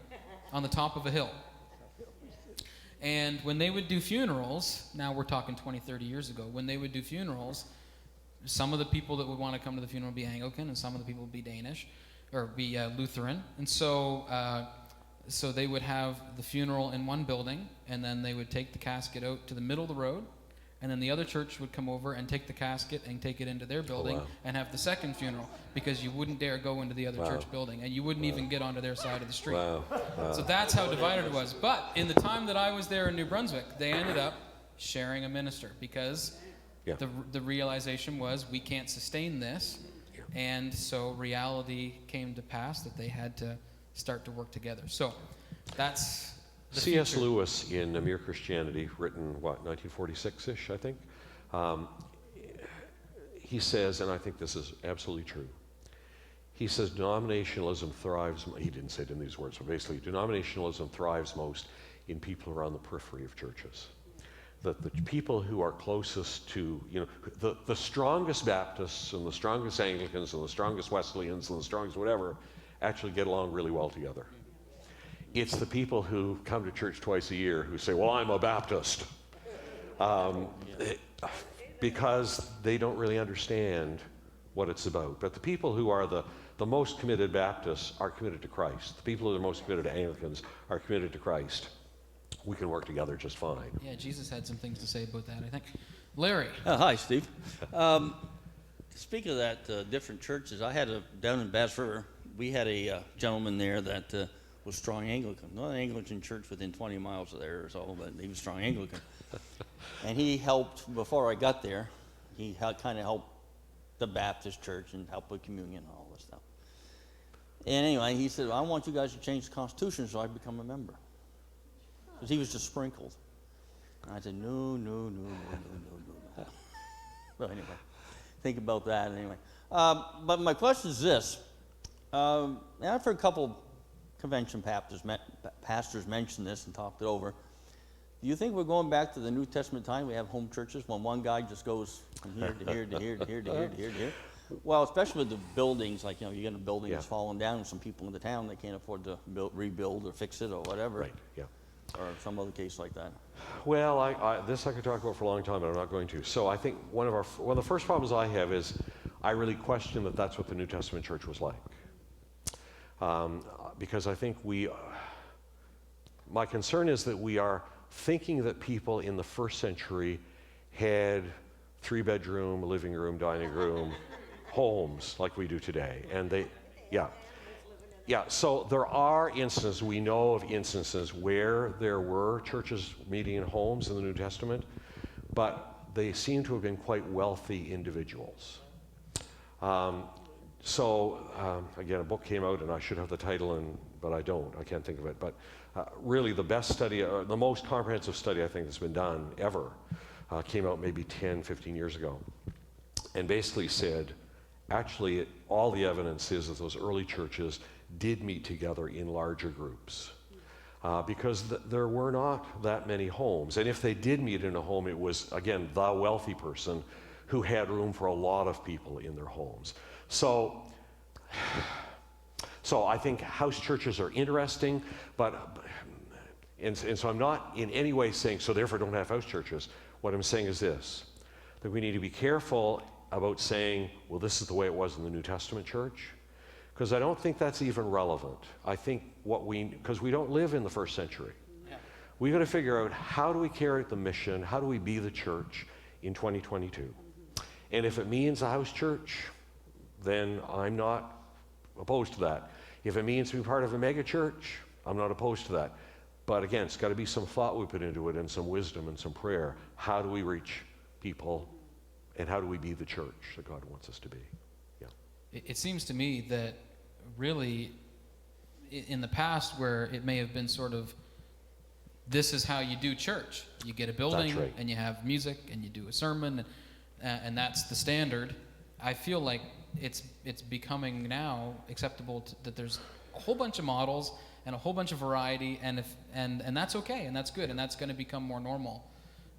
on the top of a hill. And when they would do funerals, now we're talking 20, 30 years ago, when they would do funerals, some of the people that would want to come to the funeral would be Anglican, and some of the people would be Danish, or be Lutheran. And so they would have the funeral in one building, and then they would take the casket out to the middle of the road, and then the other church would come over and take the casket and take it into their building and have the second funeral, because you wouldn't dare go into the other church building, and you wouldn't even get onto their side of the street. So that's how divided it was. But in the time that I was there in New Brunswick, they ended up sharing a minister, because the realization was, we can't sustain this, and so reality came to pass that they had to start to work together. So that's C.S. Lewis in Mere Christianity, written, 1946-ish, I think. He says, and I think this is absolutely true, he says denominationalism thrives, he didn't say it in these words, but basically denominationalism thrives most in people who are on the periphery of churches. That the people who are closest to, the strongest Baptists and the strongest Anglicans and the strongest Wesleyans and the strongest whatever actually get along really well together. It's the people who come to church twice a year who say, well, I'm a Baptist. Because they don't really understand what it's about. But the people who are the most committed Baptists are committed to Christ. The people who are most committed to Anglicans are committed to Christ. We can work together just fine. Yeah, Jesus had some things to say about that, I think. Larry. Hi, Steve. Speaking of that, different churches, I had down in Bass River, we had a gentleman there that was strong Anglican. Not an Anglican church within 20 miles of there or so, but he was strong Anglican. And he helped, before I got there, he kind of helped the Baptist church and helped with communion and all this stuff. And anyway, he said, I want you guys to change the Constitution so I become a member. Because he was just sprinkled. And I said, no. Well, anyway, think about that anyway. But my question is this. I've heard a couple convention pastors mention this and talked it over. Do you think we're going back to the New Testament time? We have home churches when one guy just goes from here to here to here to here to here to here to here. Well, especially with the buildings, like, you get a building that's falling down, and some people in the town, they can't afford to rebuild or fix it or whatever. Right, yeah. Or some other case like that. Well, this I could talk about for a long time, but I'm not going to. So I think one of the first problems I have is I really question that that's what the New Testament church was like. because I think my concern is that we are thinking that people in the first century had 3-bedroom, living room, dining room homes like we do today. And so there are instances, we know of instances where there were churches meeting in homes in the New Testament, but they seem to have been quite wealthy individuals. Again, a book came out, and I should have the title, but I don't. I can't think of it. But really, the best study, the most comprehensive study I think that's been done ever, came out maybe 10, 15 years ago, and basically said, actually, all the evidence is that those early churches did meet together in larger groups. Because there were not that many homes. And if they did meet in a home, it was, again, the wealthy person who had room for a lot of people in their homes. So I think house churches are interesting, and so I'm not in any way saying, so therefore don't have house churches. What I'm saying is this, that we need to be careful about saying, well, this is the way it was in the New Testament church, because I don't think that's even relevant. I think because we don't live in the first century. Yeah. We got to figure out, how do we carry out the mission? How do we be the church in 2022? And if it means a house church, then I'm not opposed to that. If it means to be part of a mega church, I'm not opposed to that. But again, it's got to be some thought we put into it, and some wisdom and some prayer. How do we reach people, and how do we be the church that God wants us to be? Yeah. It seems to me that really, in the past, where it may have been sort of, this is how you do church. You get a building, right, and you have music, and you do a sermon, and that's the standard. I feel like it's becoming now acceptable that there's a whole bunch of models and a whole bunch of variety, and that's okay, and that's good, and that's going to become more normal.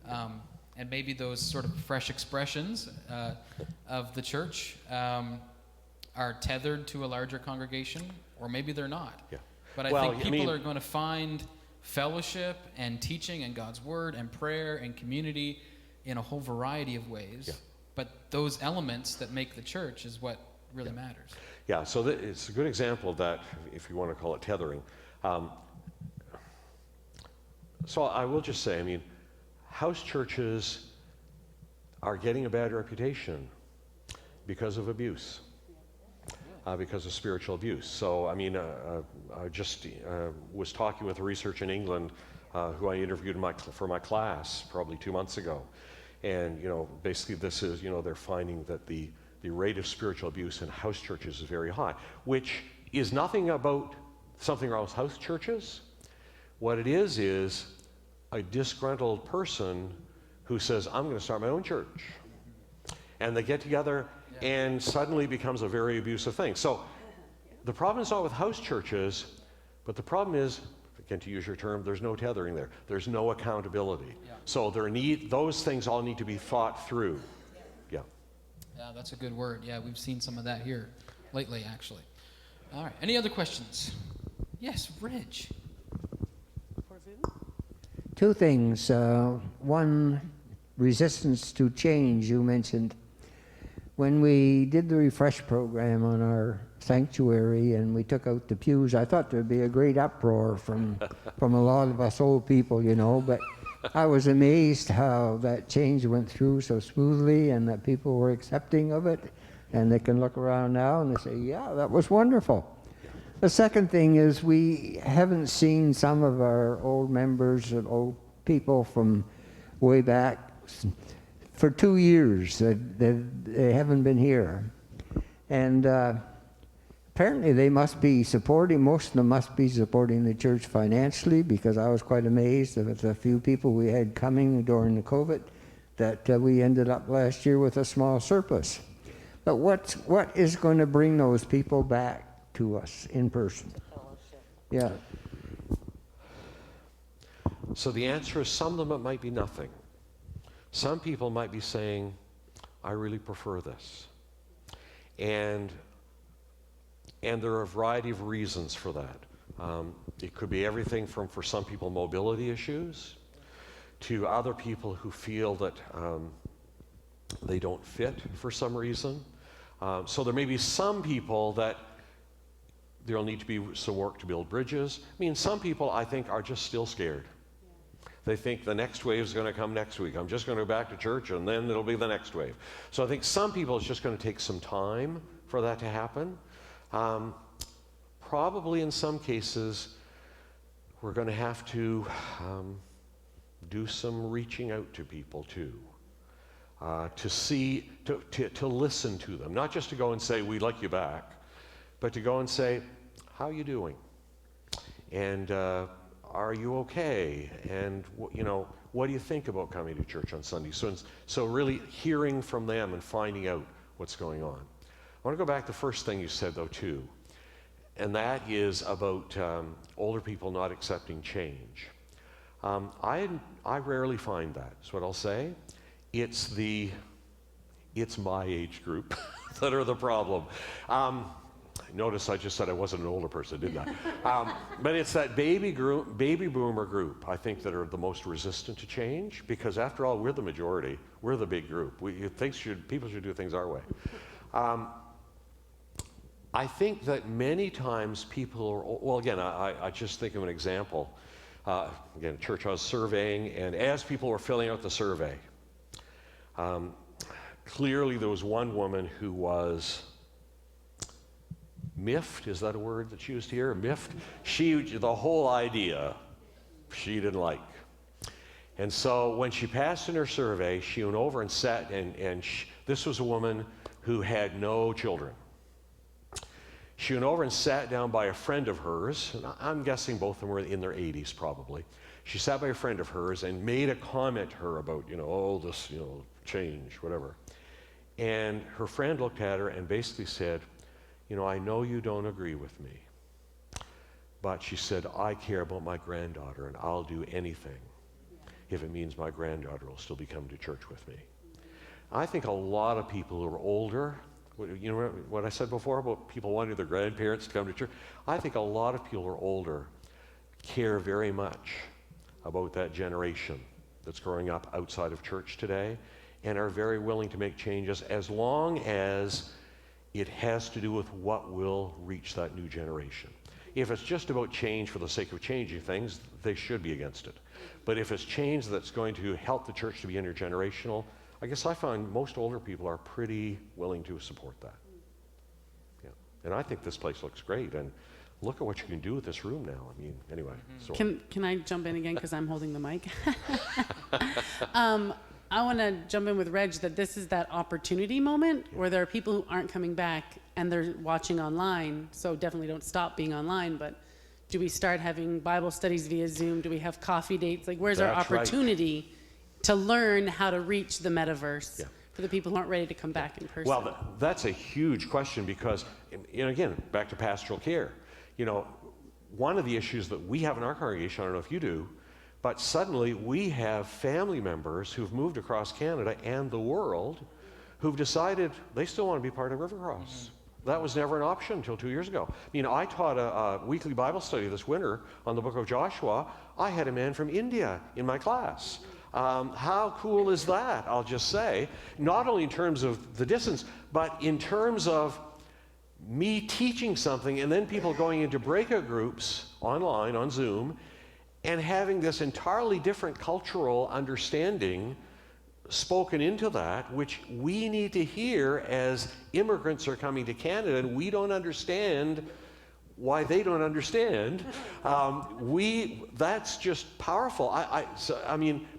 And maybe those sort of fresh expressions of the church are tethered to a larger congregation, or maybe they're not. Yeah. But I think people are going to find fellowship and teaching and God's word and prayer and community in a whole variety of ways. Yeah. But those elements that make the church is what really matters. Yeah, so it's a good example of that, if you want to call it tethering. So I will just say, I mean, house churches are getting a bad reputation because of abuse, because of spiritual abuse. So, I mean, I just was talking with a researcher in England who I interviewed for my class probably 2 months ago. And, basically this is, they're finding that the rate of spiritual abuse in house churches is very high, which is nothing about something wrong with house churches. What it is a disgruntled person who says, I'm going to start my own church. And they get together, and suddenly it becomes a very abusive thing. So the problem is not with house churches, but the problem is, again, to use your term, there's no tethering there. There's no accountability. Yeah. So those things all need to be thought through. Yeah. Yeah, that's a good word. Yeah, we've seen some of that here lately, actually. All right. Any other questions? Yes, Rich. Two things. One, resistance to change, you mentioned. When we did the Refresh program on our sanctuary and we took out the pews, I thought there'd be a great uproar from a lot of us old people, but I was amazed how that change went through so smoothly and that people were accepting of it, and they can look around now and they say, yeah, that was wonderful. The second thing is we haven't seen some of our old members and old people from way back for 2 years. They haven't been here. And apparently they must be supporting, most of them must be supporting the church financially, because I was quite amazed at the few people we had coming during the COVID that we ended up last year with a small surplus. But what is going to bring those people back to us in person? Yeah. So the answer is, some of them it might be nothing. Some people might be saying, I really prefer this. And there are a variety of reasons for that. It could be everything from, for some people, mobility issues, to other people who feel that they don't fit for some reason. So there may be some people that There'll need to be some work to build bridges. I mean, some people, I think, are just still scared. They think the next wave is going to come next week. I'm just going to go back to church, and then it'll be the next wave. So I think some people, it's just going to take some time for that to happen. Probably in some cases, we're going to have to do some reaching out to people too, to listen to them, not just to go and say, we'd like you back, but to go and say, how are you doing? And are you okay? And what do you think about coming to church on Sunday? So really hearing from them and finding out what's going on. I want to go back to the first thing you said, though, too, and that is about older people not accepting change. I rarely find that, is what I'll say. It's my age group that are the problem. Notice I just said I wasn't an older person, didn't I? But it's that baby boomer group, I think, that are the most resistant to change, because after all, we're the majority. We're the big group. People should do things our way. I think that many times people are, well, again, I just think of an example. Again, church I was surveying, and as people were filling out the survey, clearly there was one woman who was miffed. Is that a word that's used here? Miffed? The whole idea, she didn't like. And so when she passed in her survey, she went over and sat, and this was a woman who had no children. She went over and sat down by a friend of hers, and I'm guessing both of them were in their 80s probably. She sat by a friend of hers and made a comment to her about, this, change, whatever. And her friend looked at her and basically said, I know you don't agree with me, but she said, I care about my granddaughter, and I'll do anything if it means my granddaughter will still be coming to church with me. I think a lot of people who are older, what I said before about people wanting their grandparents to come to church? I think a lot of people who are older care very much about that generation that's growing up outside of church today, and are very willing to make changes as long as it has to do with what will reach that new generation. If it's just about change for the sake of changing things, they should be against it. But if it's change that's going to help the church to be intergenerational, I guess I find most older people are pretty willing to support that. Yeah. And I think this place looks great, and look at what you can do with this room now. I mean, anyway. So. Can I jump in again, because I'm holding the mic? I want to jump in with Reg that this is that opportunity moment where there are people who aren't coming back and they're watching online, so definitely don't stop being online, but do we start having Bible studies via Zoom? Do we have coffee dates? Like, where's our opportunity to learn how to reach the metaverse for the people who aren't ready to come back in person? Well, that's a huge question, because, again, back to pastoral care. One of the issues that we have in our congregation, I don't know if you do, but suddenly we have family members who've moved across Canada and the world who've decided they still want to be part of Rivercross. Mm-hmm. That was never an option until 2 years ago. I taught a weekly Bible study this winter on the book of Joshua. I had a man from India in my class. How cool is that? I'll just say, not only in terms of the distance, but in terms of me teaching something and then people going into breakout groups online on Zoom and having this entirely different cultural understanding spoken into that, which we need to hear as immigrants are coming to Canada, and we don't understand why they don't understand. That's just powerful.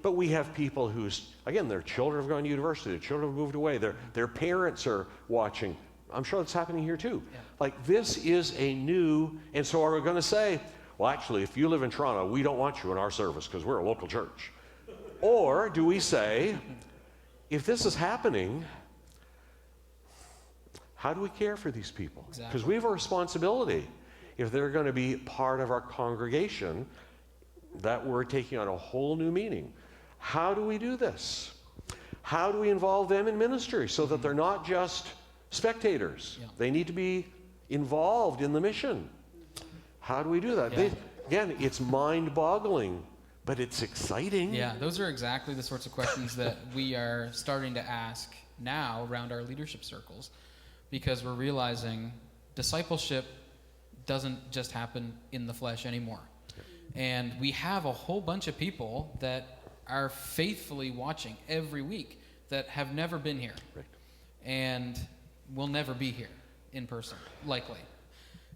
But we have people whose, again, their children have gone to university, their children have moved away, their parents are watching. I'm sure that's happening here too. Yeah. Like, this is a new, and so are we going to say, well, actually, if you live in Toronto, we don't want you in our service because we're a local church? Or do we say, if this is happening, how do we care for these people? Because we have a responsibility. If they're going to be part of our congregation, that word taking on a whole new meaning. How do we do this? How do we involve them in ministry so that they're not just spectators? Yeah. They need to be involved in the mission. How do we do that? Yeah. Again, it's mind-boggling, but it's exciting. Yeah, those are exactly the sorts of questions that we are starting to ask now around our leadership circles, because we're realizing discipleship doesn't just happen in the flesh anymore. And we have a whole bunch of people that are faithfully watching every week that have never been here and will never be here in person, likely.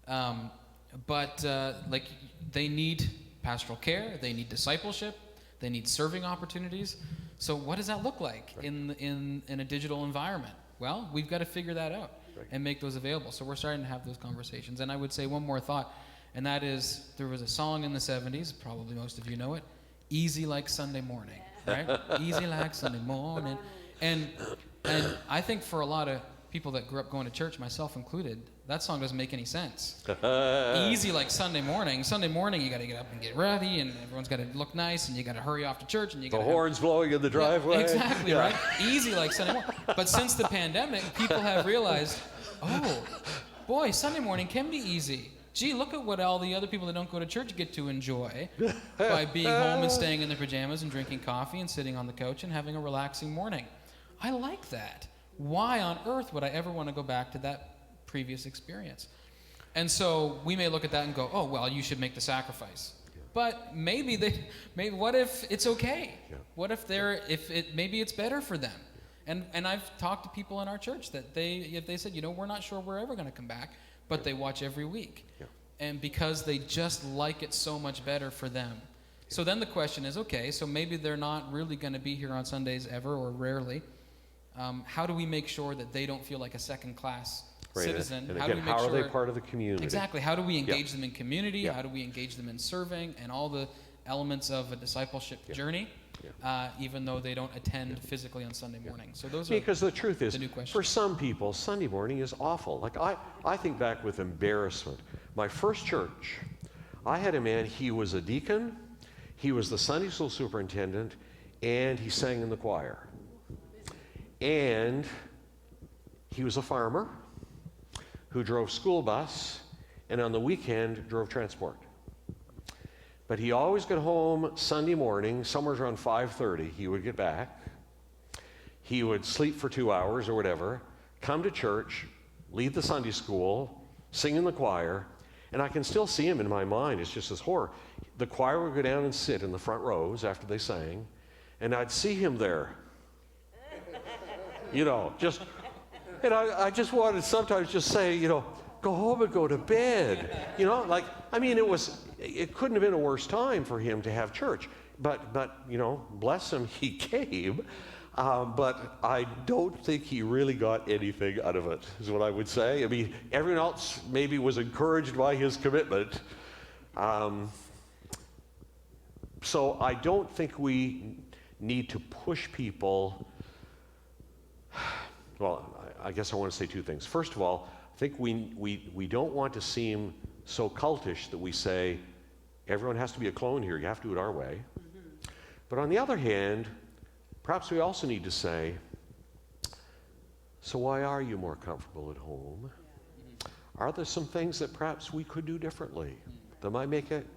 But like, they need pastoral care, they need discipleship, they need serving opportunities. So what does that look like in a digital environment? Well, we've got to figure that out and make those available. So we're starting to have those conversations. And I would say one more thought, and that is, there was a song in the 70s, probably most of you know it, Easy Like Sunday Morning, right? Easy like Sunday morning. And I think for a lot of people that grew up going to church, myself included, that song doesn't make any sense. Easy like Sunday morning. Sunday morning, you got to get up and get ready, and everyone's got to look nice, and you got to hurry off to church, and you got The horns blowing in the driveway. Yeah, exactly, right? Easy like Sunday morning. But since the pandemic, people have realized, oh, boy, Sunday morning can be easy. Gee, look at what all the other people that don't go to church get to enjoy by being home and staying in their pajamas and drinking coffee and sitting on the couch and having a relaxing morning. I like that. Why on earth would I ever want to go back to that previous experience? And so we may look at that and go, oh, well, you should make the sacrifice. But maybe what if it's okay? What if maybe it's better for them? And I've talked to people in our church that if they said, we're not sure we're ever going to come back, but they watch every week. And because they just like it so much better for them. So then the question is, okay, so maybe they're not really going to be here on Sundays ever or rarely. How do we make sure that they don't feel like a second-class citizen? And again, how are they part of the community? Exactly. How do we engage them in community? How do we engage them in serving and all the elements of a discipleship journey, even though they don't attend physically on Sunday morning? So those are because the truth is, the new questions. for some people, Sunday morning is awful. Like I think back with embarrassment. My first church, I had a man, he was a deacon, he was the Sunday school superintendent, and he sang in the choir. And he was a farmer who drove school bus, and on the weekend drove transport. But he always got home Sunday morning, somewhere around 5:30, he would get back. He would sleep for 2 hours or whatever, come to church, lead the Sunday school, sing in the choir, and I can still see him in my mind. It's just this horror. The choir would go down and sit in the front rows after they sang, and I'd see him there. And I just wanted to sometimes just say, go home and go to bed. It couldn't have been a worse time for him to have church. But bless him, he came. But I don't think he really got anything out of it, is what I would say. I mean, everyone else maybe was encouraged by his commitment. So I don't think we need to push people. Well, I guess I want to say two things. First of all, I think we don't want to seem so cultish that we say, everyone has to be a clone here, you have to do it our way. Mm-hmm. But on the other hand, perhaps we also need to say, so why are you more comfortable at home? Yeah. Are there some things that perhaps we could do differently that might make it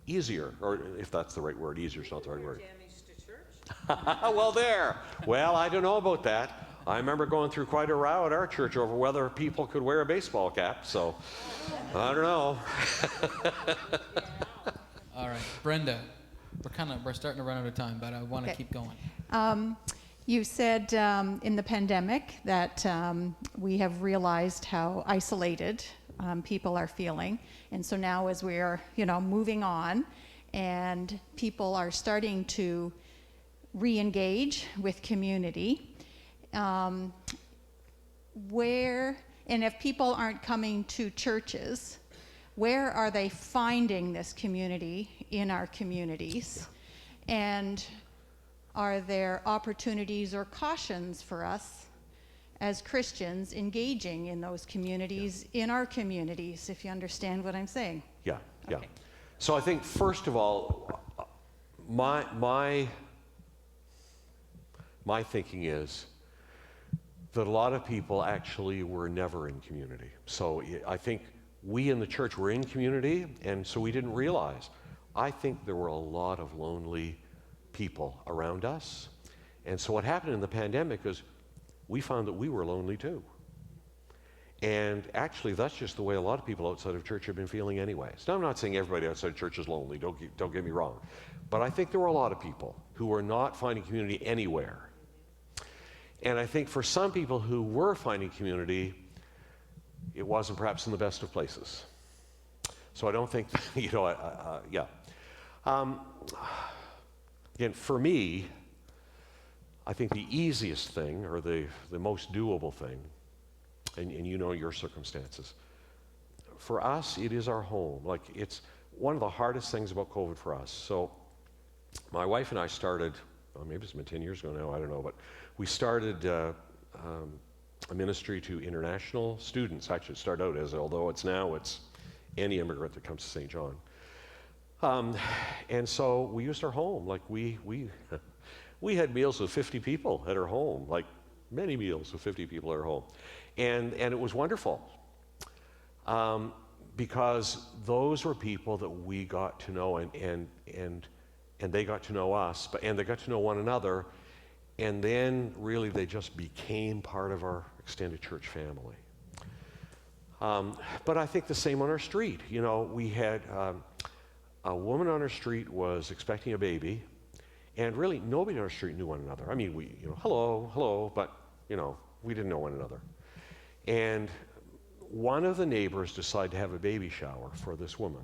easier? Or if that's the right word, easier is not the right word. Well, there. Well, I don't know about that. I remember going through quite a row at our church over whether people could wear a baseball cap, so I don't know. All right, Brenda, we're starting to run out of time, but I want to keep going. You said in the pandemic that we have realized how isolated people are feeling, and so now as we are, moving on, and people are starting to re-engage with community, and if people aren't coming to churches, where are they finding this community in our communities? And are there opportunities or cautions for us as Christians engaging in those communities, in our communities, if you understand what I'm saying? Yeah. So I think, first of all, my thinking is that a lot of people actually were never in community. So I think we in the church were in community, and so we didn't realize. I think there were a lot of lonely people around us. And so what happened in the pandemic is we found that we were lonely too. And actually, that's just the way a lot of people outside of church have been feeling anyways. Now, I'm not saying everybody outside church is lonely, don't get me wrong. But I think there were a lot of people who were not finding community anywhere. And I think for some people who were finding community, it wasn't perhaps in the best of places. So I don't think, yeah. Again, for me, I think the easiest thing, or the most doable thing, and you know your circumstances, for us, it is our home. Like, it's one of the hardest things about COVID for us. So my wife and I started, maybe it's been 10 years ago now, I don't know, but we started a ministry to international students. Actually, it started out as, although it's any immigrant that comes to St. John. And so we used our home. Like, we had meals with 50 people at our home, like many meals with 50 people at our home. And it was wonderful, because those were people that we got to know, and they got to know us, and they got to know one another, and then really they just became part of our extended church family. But I think the same on our street. You know, we had a woman on our street was expecting a baby, and really nobody on our street knew one another. I mean, we, hello, but, we didn't know one another. And one of the neighbors decided to have a baby shower for this woman.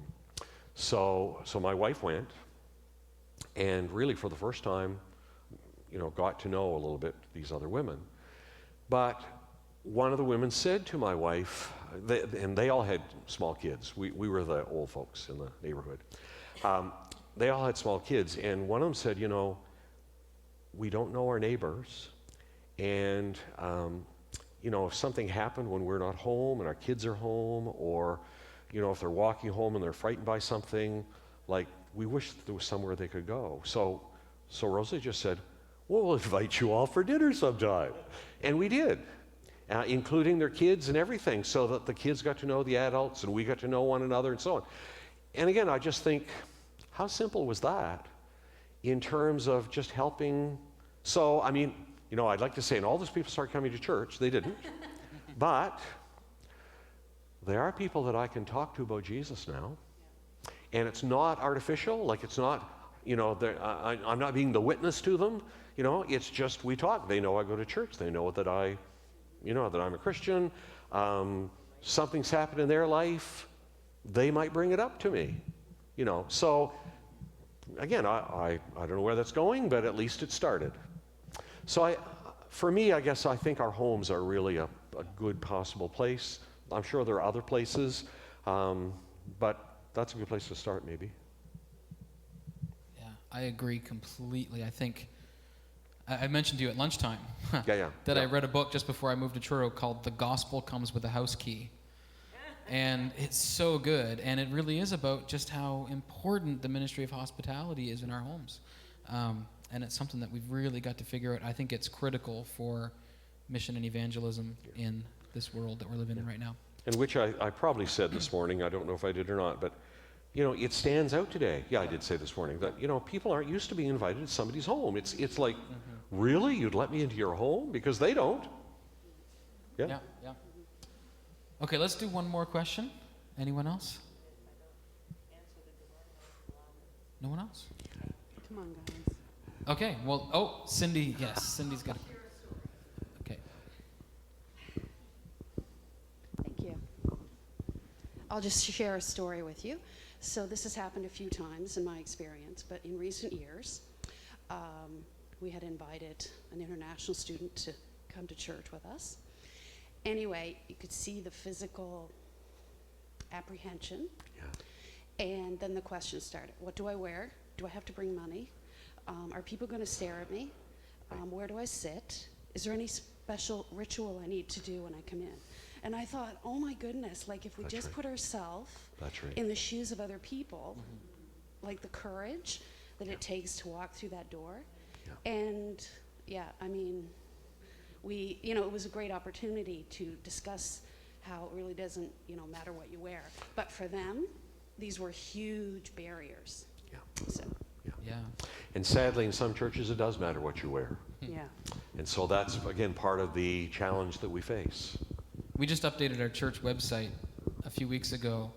So my wife went, and really for the first time, got to know a little bit these other women. But one of the women said to my wife, and they all had small kids. We were the old folks in the neighborhood. They all had small kids, and one of them said, we don't know our neighbors, and if something happened when we're not home and our kids are home, or if they're walking home and they're frightened by something, like, we wish there was somewhere they could go. So Rosa just said, well, we'll invite you all for dinner sometime. And we did, including their kids and everything, so that the kids got to know the adults and we got to know one another and so on. And again, I just think, how simple was that in terms of just helping? So, I mean, I'd like to say, and all those people started coming to church. They didn't. But there are people that I can talk to about Jesus now. And it's not artificial. Like, it's not, I'm not being the witness to them. It's just we talk. They know I go to church. They know that that I'm a Christian. Something's happened in their life. They might bring it up to me. So, again, I don't know where that's going, but at least it started. So for me, I guess I think our homes are really a good possible place. I'm sure there are other places, but that's a good place to start, maybe. Yeah, I agree completely. I think I mentioned to you at lunchtime that I read a book just before I moved to Truro called "The Gospel Comes with a House Key." And it's so good, and it really is about just how important the ministry of hospitality is in our homes. And it's something that we've really got to figure out. I think it's critical for mission and evangelism in this world that we're living in right now. And which I probably said this morning, I don't know if I did or not, but, it stands out today. Yeah, I did say this morning that, people aren't used to being invited to somebody's home. It's like, really? You'd let me into your home? Because they don't. Yeah. Okay, let's do one more question. Anyone else? No one else? Come on, guys. Okay, well, Cindy, yes, Cindy's got a... Okay. Thank you. I'll just share a story with you. So this has happened a few times in my experience, but in recent years, we had invited an international student to come to church with us. Anyway, you could see the physical apprehension. Yeah. And then the questions started. What do I wear? Do I have to bring money? Are people going to stare at me? Where do I sit? Is there any special ritual I need to do when I come in? And I thought, oh my goodness, like if we just put ourselves in the shoes of other people, like the courage that it takes to walk through that door. Yeah. And I mean, it was a great opportunity to discuss how it really doesn't, matter what you wear. But for them, these were huge barriers. Yeah. So. Yeah. And sadly, in some churches, it does matter what you wear. Yeah. And so that's, again, part of the challenge that we face. we just updated our church website a few weeks ago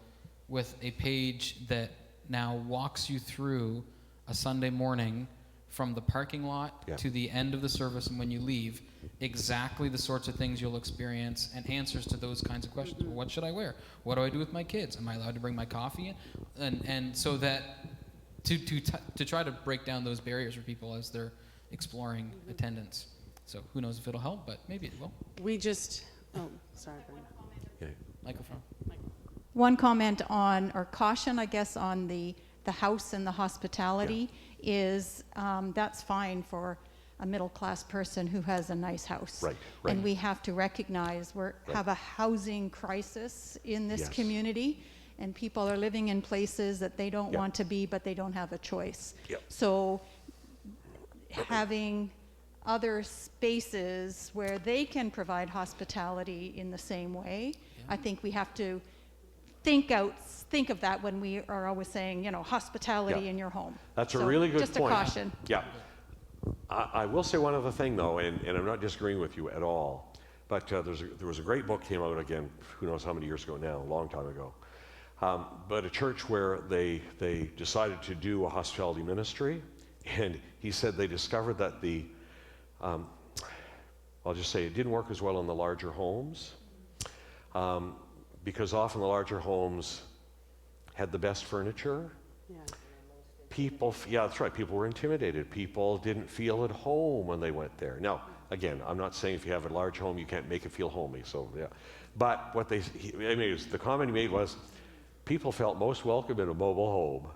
with a page that now walks you through a Sunday morning from the parking lot to the end of the service and when you leave, exactly the sorts of things you'll experience and answers to those kinds of questions. Well, what should I wear? What do I do with my kids? Am I allowed to bring my coffee in? And so that to try to break down those barriers for people as they're exploring attendance. So who knows if it'll help, but maybe it will. We just, oh, sorry, Brenda. Yeah. Microphone. One comment on, or caution, I guess, on the house and the hospitality is that's fine for a middle-class person who has a nice house. Right. And we have to recognize we have a housing crisis in this community, and people are living in places that they don't want to be, but they don't have a choice. So having other spaces where they can provide hospitality in the same way, I think we have to think of that when we are always saying, hospitality in your home. That's a really good point. Just a caution. Yeah. I will say one other thing, though, and I'm not disagreeing with you at all, but there was a great book came out again, who knows how many years ago now, a long time ago, but a church where they decided to do a hospitality ministry, and he said they discovered that I'll just say it didn't work as well in the larger homes, because often the larger homes had the best furniture. People, that's right, people were intimidated. People didn't feel at home when they went there. Now, again, I'm not saying if you have a large home, you can't make it feel homey, so yeah. But what the comment he made was, people felt most welcome in a mobile home.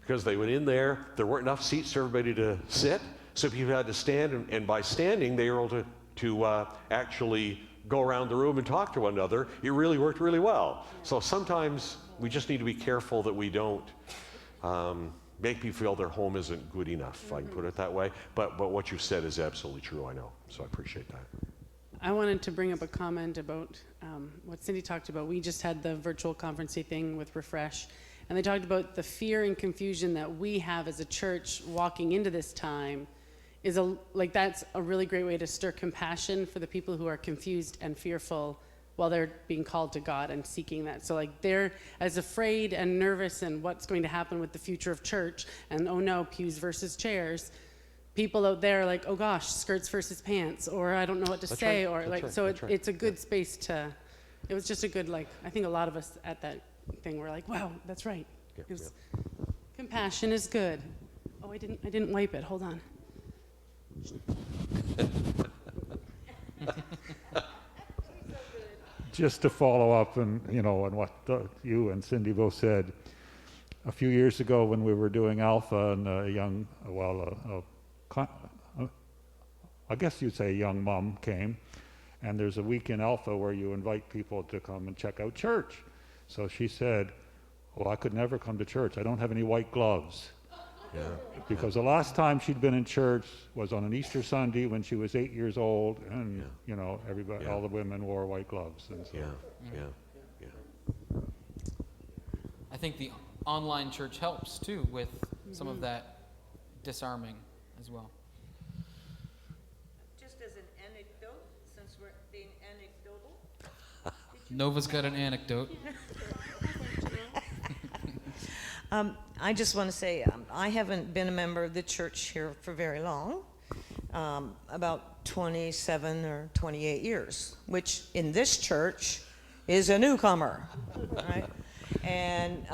Because they went in there weren't enough seats for everybody to sit, so people had to stand, and by standing, they were able to actually go around the room and talk to one another. It really worked really well. So sometimes we just need to be careful that we don't make people feel their home isn't good enough, if I can put it that way. But what you said is absolutely true, I know. So I appreciate that. I wanted to bring up a comment about what Cindy talked about. We just had the virtual conferencing thing with Refresh, and they talked about the fear and confusion that we have as a church walking into this time. That's a really great way to stir compassion for the people who are confused and fearful while they're being called to God and seeking that. So they're as afraid and nervous and what's going to happen with the future of church and oh no, pews versus chairs. People out there are like, oh gosh, skirts versus pants, or I don't know what to say, or it's a good space to, it was just a good, I think a lot of us at that thing were like, wow, that's right. Compassion is good. Oh, I didn't wipe it, hold on. Just to follow up on what you and Cindy both said, a few years ago when we were doing Alpha, and I guess you'd say a young mom came, and there's a week in Alpha where you invite people to come and check out church. So she said, well, I could never come to church. I don't have any white gloves. Because the last time she'd been in church was on an Easter Sunday when she was 8 years old, and everybody, all the women wore white gloves. And so. I think the online church helps too with some of that disarming as well. Just as an anecdote, since we're being anecdotal. Nova's got an anecdote. I just want to say I haven't been a member of the church here for very long, about 27 or 28 years, which in this church is a newcomer, right? And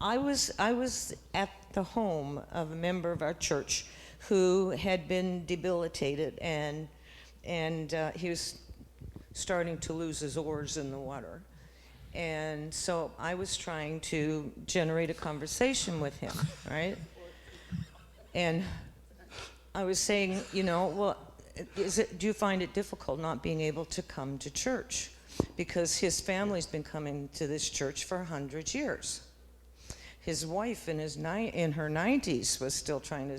I was at the home of a member of our church who had been debilitated, and he was starting to lose his oars in the water. And so I was trying to generate a conversation with him, right? And I was saying, do you find it difficult not being able to come to church? Because his family's been coming to this church for 100 years. His wife in her 90s was still trying to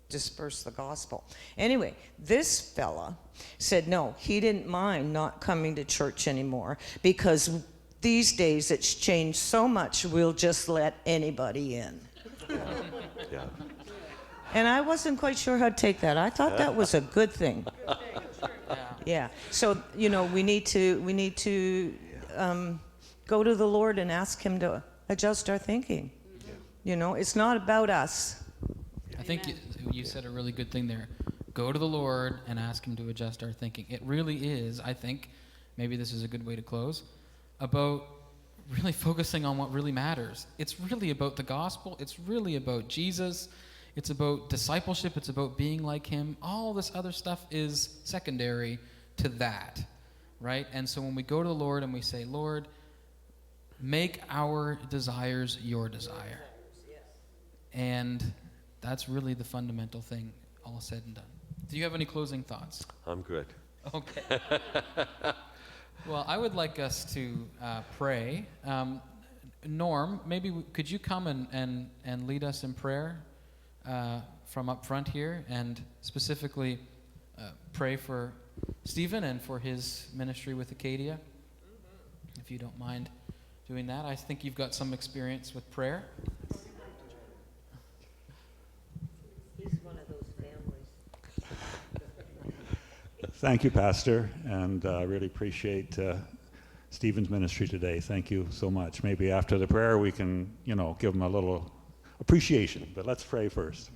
disperse the gospel. Anyway, this fella said no, he didn't mind not coming to church anymore because these days it's changed so much, we'll just let anybody in. And I wasn't quite sure how to take that. I thought that was a good thing. Yeah. So, we need to go to the Lord and ask him to adjust our thinking. It's not about us. I think you said a really good thing there. Go to the Lord and ask him to adjust our thinking. It really is, I think, maybe this is a good way to close, about really focusing on what really matters. It's really about the gospel. It's really about Jesus. It's about discipleship. It's about being like him. All this other stuff is secondary to that, right? And so when we go to the Lord and we say, Lord, make our desires your desire. And that's really the fundamental thing, all said and done. Do you have any closing thoughts? I'm good. Okay. Well, I would like us to pray. Norm, maybe could you come and lead us in prayer from up front here, and specifically pray for Stephen and for his ministry with Acadia, if you don't mind doing that. I think you've got some experience with prayer. He's one of those families. Thank you, Pastor, and I really appreciate Stephen's ministry today. Thank you so much. Maybe after the prayer we can, give him a little appreciation, but let's pray first.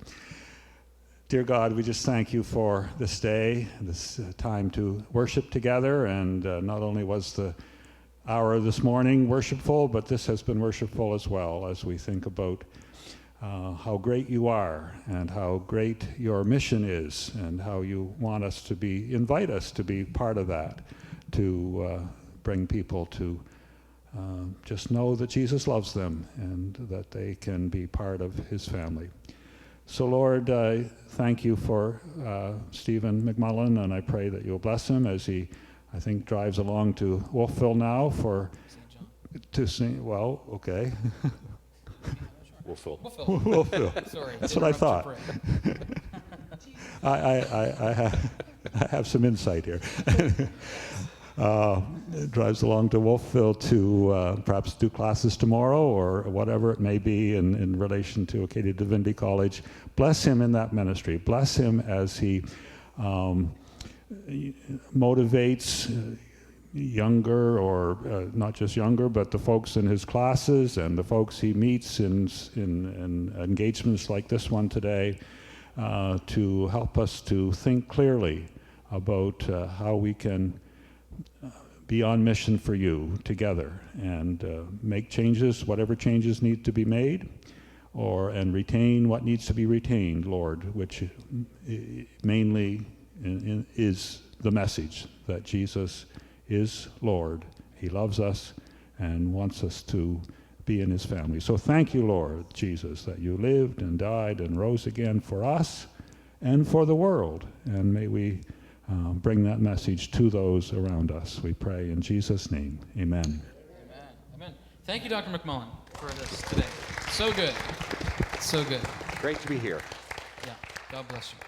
Dear God, we just thank you for this day, this time to worship together, and not only was the hour this morning worshipful, but this has been worshipful as well, as we think about how great you are and how great your mission is, and how you want us to invite us to be part of that, to bring people to just know that Jesus loves them and that they can be part of his family. So Lord, I thank you for Stephen McMullin, and I pray that you'll bless him as he, I think, drives along to Wolfville now to sing. Well, okay. Wolfville. Sorry. That's what I thought. I have some insight here. Drives along to Wolfville to perhaps do classes tomorrow or whatever it may be in relation to Acadia Divinity College. Bless him in that ministry. Bless him as he motivates younger, or not just younger, but the folks in his classes and the folks he meets in engagements like this one today, to help us to think clearly about how we can be on mission for you together, and make changes, whatever changes need to be made, and retain what needs to be retained, Lord, which mainly is the message that Jesus is Lord. He loves us and wants us to be in his family. So thank you, Lord Jesus, that you lived and died and rose again for us and for the world. And may we bring that message to those around us. We pray in Jesus' name. Amen. Amen. Amen. Thank you, Dr. McMullin, for this today. So good. So good. Great to be here. Yeah. God bless you.